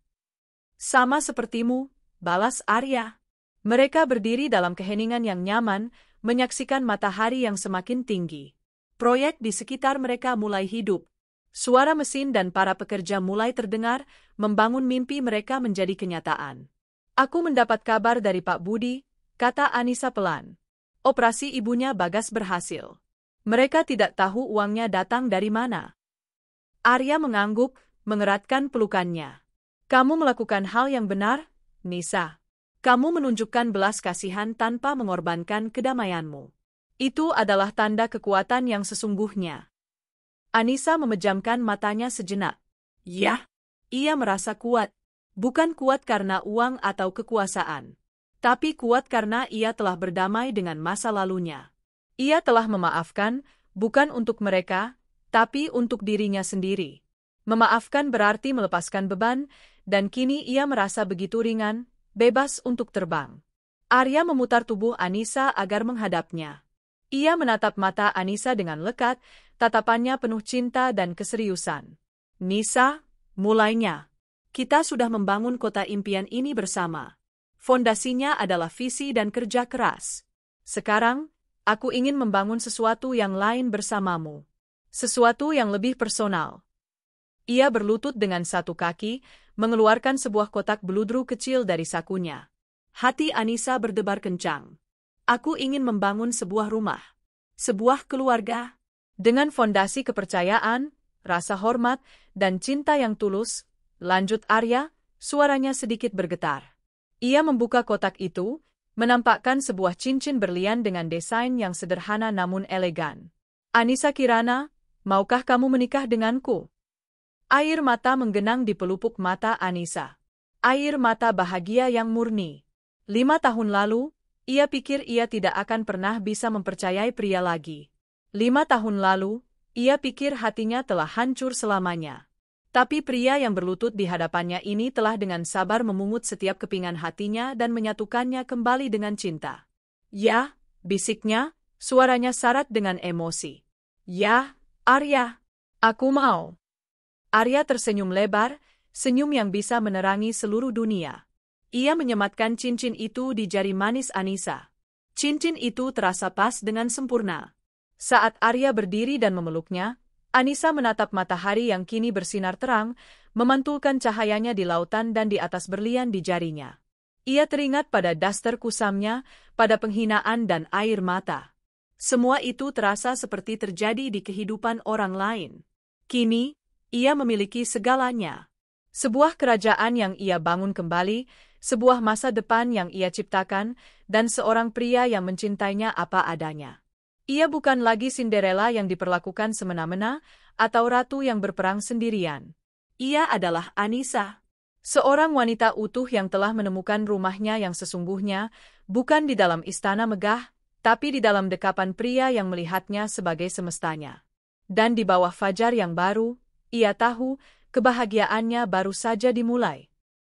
Sama sepertimu, balas Arya. Mereka berdiri dalam keheningan yang nyaman, menyaksikan matahari yang semakin tinggi. Proyek di sekitar mereka mulai hidup. Suara mesin dan para pekerja mulai terdengar, membangun mimpi mereka menjadi kenyataan. Aku mendapat kabar dari Pak Budi, kata Anissa pelan. Operasi ibunya Bagas berhasil. Mereka tidak tahu uangnya datang dari mana. Arya mengangguk, mengeratkan pelukannya. Kamu melakukan hal yang benar, Nisa. Kamu menunjukkan belas kasihan tanpa mengorbankan kedamaianmu. Itu adalah tanda kekuatan yang sesungguhnya. Anissa memejamkan matanya sejenak. Ya, ia merasa kuat. Bukan kuat karena uang atau kekuasaan. Tapi kuat karena ia telah berdamai dengan masa lalunya. Ia telah memaafkan, bukan untuk mereka, tapi untuk dirinya sendiri. Memaafkan berarti melepaskan beban, dan kini ia merasa begitu ringan, bebas untuk terbang. Arya memutar tubuh Anissa agar menghadapnya. Ia menatap mata Anissa dengan lekat, tatapannya penuh cinta dan keseriusan. Nisa, mulainya. Kita sudah membangun kota impian ini bersama. Fondasinya adalah visi dan kerja keras. Sekarang, aku ingin membangun sesuatu yang lain bersamamu. Sesuatu yang lebih personal. Ia berlutut dengan satu kaki, mengeluarkan sebuah kotak beludru kecil dari sakunya. Hati Anissa berdebar kencang. Aku ingin membangun sebuah rumah. Sebuah keluarga. Dengan fondasi kepercayaan, rasa hormat, dan cinta yang tulus, lanjut Arya, suaranya sedikit bergetar. Ia membuka kotak itu, menampakkan sebuah cincin berlian dengan desain yang sederhana namun elegan. Anissa Kirana, maukah kamu menikah denganku? Air mata menggenang di pelupuk mata Anissa. Air mata bahagia yang murni. 5 tahun lalu, ia pikir ia tidak akan pernah bisa mempercayai pria lagi. 5 tahun lalu, ia pikir hatinya telah hancur selamanya. Tapi pria yang berlutut di hadapannya ini telah dengan sabar memungut setiap kepingan hatinya dan menyatukannya kembali dengan cinta. Ya, bisiknya, suaranya syarat dengan emosi. Ya, Arya, aku mau. Arya tersenyum lebar, senyum yang bisa menerangi seluruh dunia. Ia menyematkan cincin itu di jari manis Anissa. Cincin itu terasa pas dengan sempurna. Saat Arya berdiri dan memeluknya, Anissa menatap matahari yang kini bersinar terang, memantulkan cahayanya di lautan dan di atas berlian di jarinya. Ia teringat pada daster kusamnya, pada penghinaan dan air mata. Semua itu terasa seperti terjadi di kehidupan orang lain. Kini, ia memiliki segalanya. Sebuah kerajaan yang ia bangun kembali, sebuah masa depan yang ia ciptakan, dan seorang pria yang mencintainya apa adanya. Ia bukan lagi Cinderella yang diperlakukan semena-mena, atau ratu yang berperang sendirian. Ia adalah Anissa. Seorang wanita utuh yang telah menemukan rumahnya yang sesungguhnya, bukan di dalam istana megah, tapi di dalam dekapan pria yang melihatnya sebagai semestanya. Dan di bawah fajar yang baru, ia tahu, kebahagiaannya baru saja dimulai.